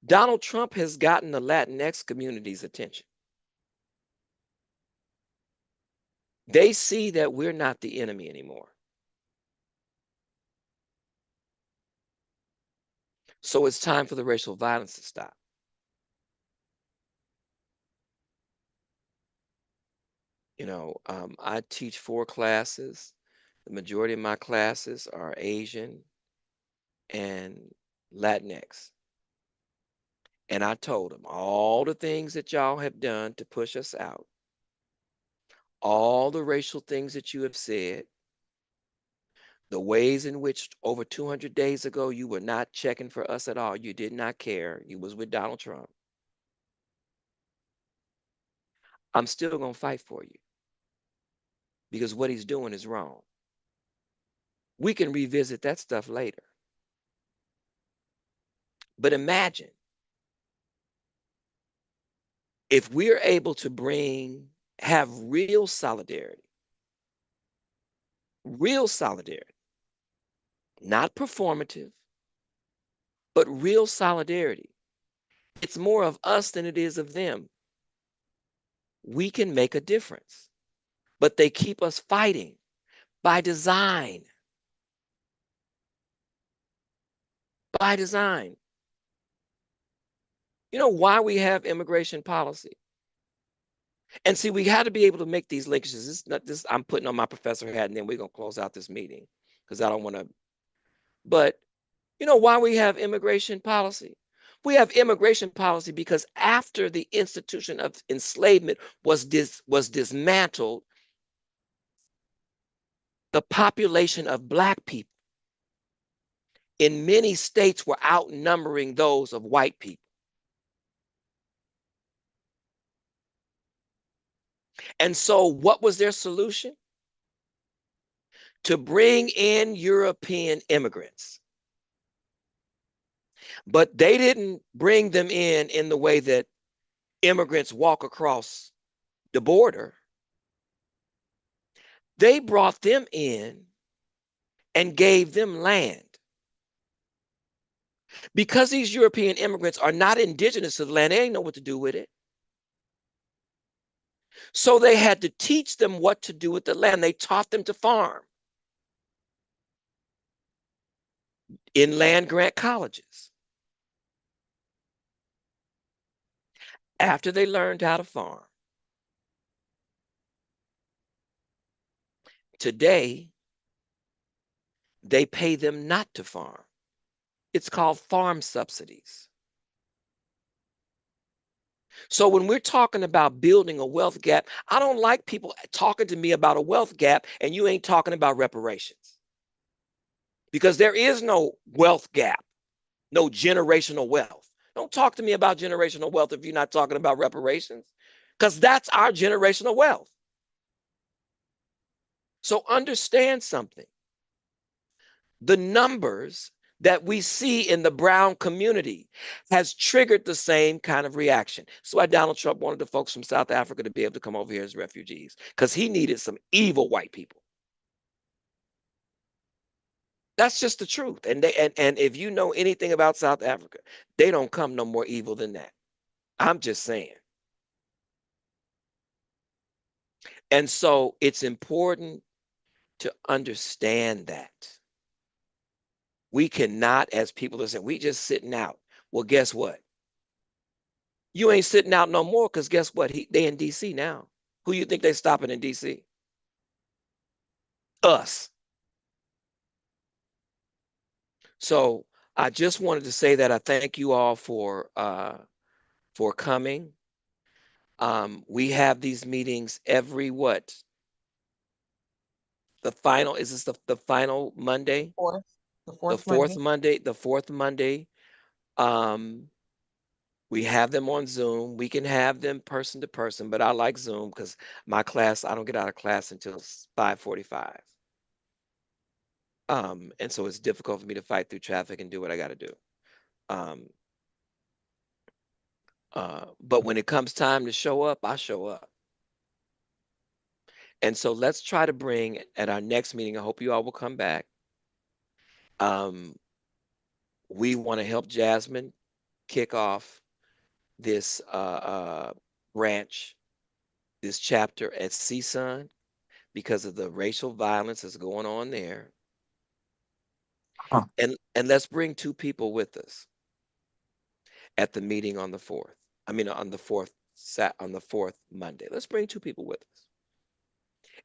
Donald Trump has gotten the Latinx community's attention. They see that we're not the enemy anymore. So it's time for the racial violence to stop. I teach 4 classes. The majority of my classes are Asian and Latinx. And I told them all the things that y'all have done to push us out, all the racial things that you have said, the ways in which over 200 days ago you were not checking for us at all. You did not care. You was with Donald Trump. I'm still going to fight for you, because what he's doing is wrong. We can revisit that stuff later. But imagine if we're able to have real solidarity Real solidarity, not performative, but real solidarity. It's more of us than it is of them. We can make a difference, but they keep us fighting by design. By design. You know why we have immigration policy? And see, we had to be able to make these linkages. This is not this. I'm putting on my professor hat, and then we're gonna close out this meeting because I don't want to. But you know why we have immigration policy? We have immigration policy because after the institution of enslavement was dismantled, the population of Black people in many states were outnumbering those of white people. And so, what was their solution? To bring in European immigrants. But they didn't bring them in the way that immigrants walk across the border. They brought them in and gave them land. Because these European immigrants are not indigenous to the land, they didn't know what to do with it. So they had to teach them what to do with the land. They taught them to farm in land grant colleges. After they learned how to farm, today they pay them not to farm. It's called farm subsidies. So when we're talking about building a wealth gap, I don't like people talking to me about a wealth gap and you ain't talking about reparations. Because there is no wealth gap, no generational wealth. Don't talk to me about generational wealth if you're not talking about reparations, because that's our generational wealth. So understand something. The numbers that we see in the brown community has triggered the same kind of reaction. That's why Donald Trump wanted the folks from South Africa to be able to come over here as refugees, because he needed some evil white people. That's just the truth. And if you know anything about South Africa, they don't come no more evil than that. I'm just saying. And so it's important to understand that. We cannot, as people are saying, we just sitting out. Well, guess what? You ain't sitting out no more, because guess what? They in DC now. Who you think they stopping in DC? Us. So I just wanted to say that I thank you all for coming. We have these meetings every what? The final, is this the final Monday? The fourth Monday. The fourth Monday. We have them on Zoom. We can have them person to person, but I like Zoom because my class, I don't get out of class until 5:45. And so it's difficult for me to fight through traffic and do what I got to do. But when it comes time to show up, I show up. And so let's try to bring at our next meeting, I hope you all will come back. We want to help Jasmine kick off this branch, this chapter at CSUN, because of the racial violence that's going on there. And let's bring 2 people with us at the meeting on the 4th. I mean, on the 4th Monday. Let's bring 2 people with us.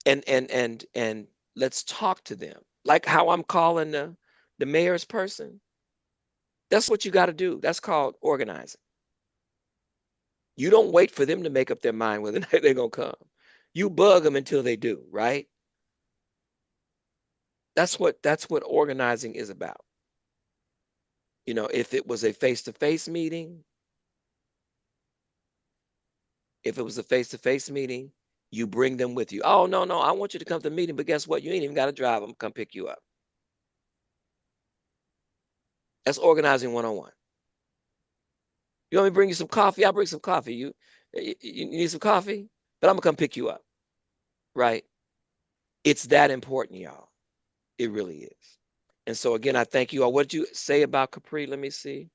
And let's talk to them. Like how I'm calling the mayor's person. That's what you got to do. That's called organizing. You don't wait for them to make up their mind whether they're going to come. You bug them until they do, right? That's what organizing is about. You know, if it was a face-to-face meeting, you bring them with you. Oh, no, I want you to come to the meeting, but guess what? You ain't even got to drive them. Come pick you up. That's organizing 101. You want me to bring you some coffee? I'll bring some coffee. You need some coffee? But I'm going to come pick you up, right? It's that important, y'all. It really is. And so again, I thank you all. What did you say about Capri? Let me see.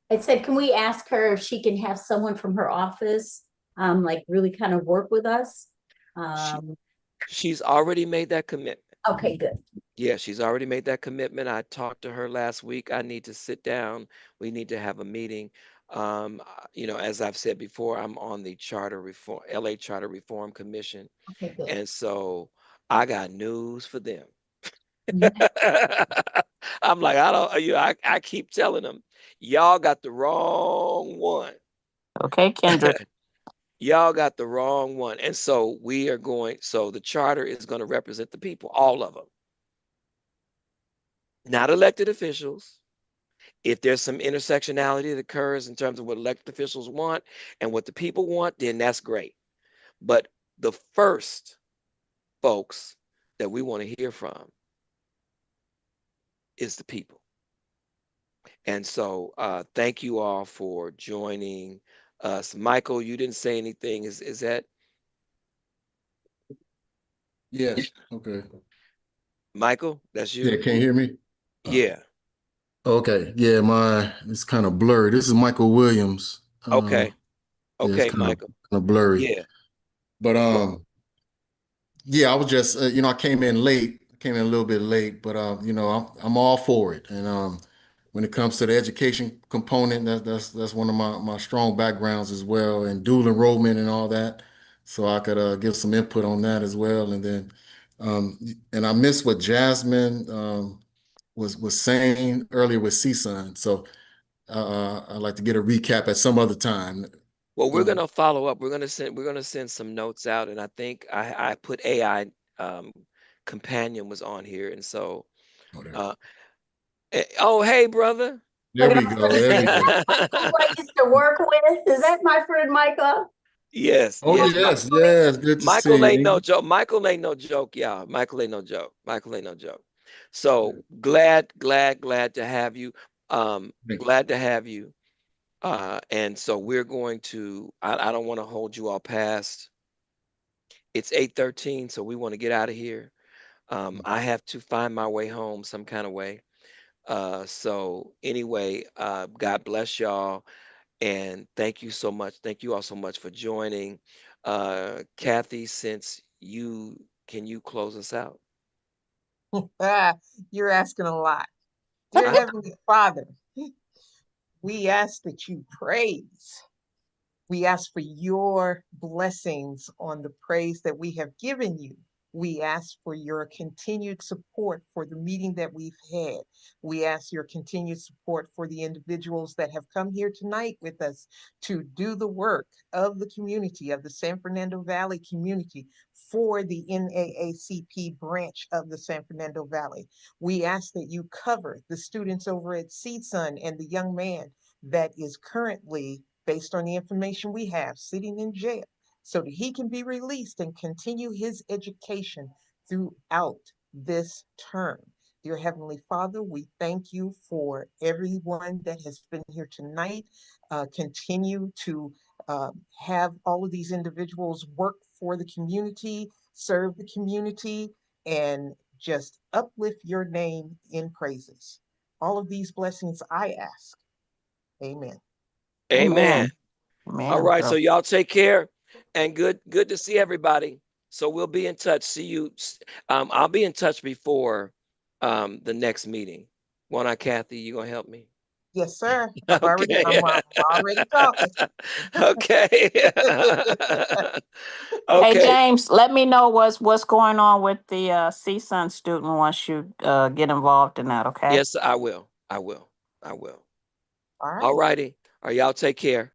I said, can we ask her if she can have someone from her office, like really kind of work with us? She's already made that commitment. Okay, good. Yeah, she's already made that commitment. I talked to her last week. I need to sit down. We need to have a meeting. You know, as I've said before, I'm on the LA Charter Reform Commission. Okay, good. And so I got news for them. Yeah. I'm like, I keep telling them, y'all got the wrong one. Okay, Kendrick. Y'all got the wrong one. And so the charter is going to represent the people, all of them, not elected officials. If there's some intersectionality that occurs in terms of what elected officials want and what the people want, then that's great. But the first folks that we want to hear from is the people. And so thank you all for joining us. Michael, you didn't say anything. Is that? Yes. Okay. Michael, that's you? Yeah, can you hear me? Yeah. Okay. Yeah, it's kind of blurry. This is Michael Williams. Okay. Yeah, it's Okay, kind Michael. of blurry. Yeah. But yeah, I was just I came in a little bit late, but I'm all for it. And when it comes to the education component, that's one of my strong backgrounds as well, and dual enrollment and all that. So I could give some input on that as well. And then and I missed what Jasmine was saying earlier with CSUN. So I'd like to get a recap at some other time. Well, we're gonna follow up. We're gonna send some notes out, and I think I put AI companion was on here, and so oh hey brother. There we go. There we go. Who I used to work with. Is that my friend Michael? Yes. Oh yes, yes. Good to see Michael ain't you. no joke. Michael ain't no joke, y'all. Michael ain't no joke. Michael ain't no joke. So glad to have you. Glad to have you. And so we're going to. I don't want to hold you all past. It's 8:13, so we want to get out of here. I have to find my way home some kind of way. So anyway, God bless y'all. And thank you so much. Thank you all so much for joining. Kathy, can you close us out? You're asking a lot. Dear Heavenly Father, we ask that you praise. We ask for your blessings on the praise that we have given you. We ask for your continued support for the meeting that we've had. We ask your continued support for the individuals that have come here tonight with us to do the work of the community, of the San Fernando Valley community for the NAACP branch of the San Fernando Valley. We ask that you cover the students over at CSUN and the young man that is currently, based on the information we have, sitting in jail so that he can be released and continue his education throughout this term. Dear Heavenly Father, we thank you for everyone that has been here tonight. Continue to have all of these individuals work for the community, serve the community, and just uplift your name in praises. All of these blessings I ask. Amen. Amen. Amen. All right, so y'all take care, and good to see everybody. So we'll be in touch. See you. I'll be in touch before the next meeting. Won't I, Kathy? You gonna help me? Yes, sir. I'm Okay. already talking. Okay. Hey Okay. James, let me know what's going on with the CSUN student once you get involved in that. Okay. Yes, I will. I will. All right. All righty. All right, y'all take care.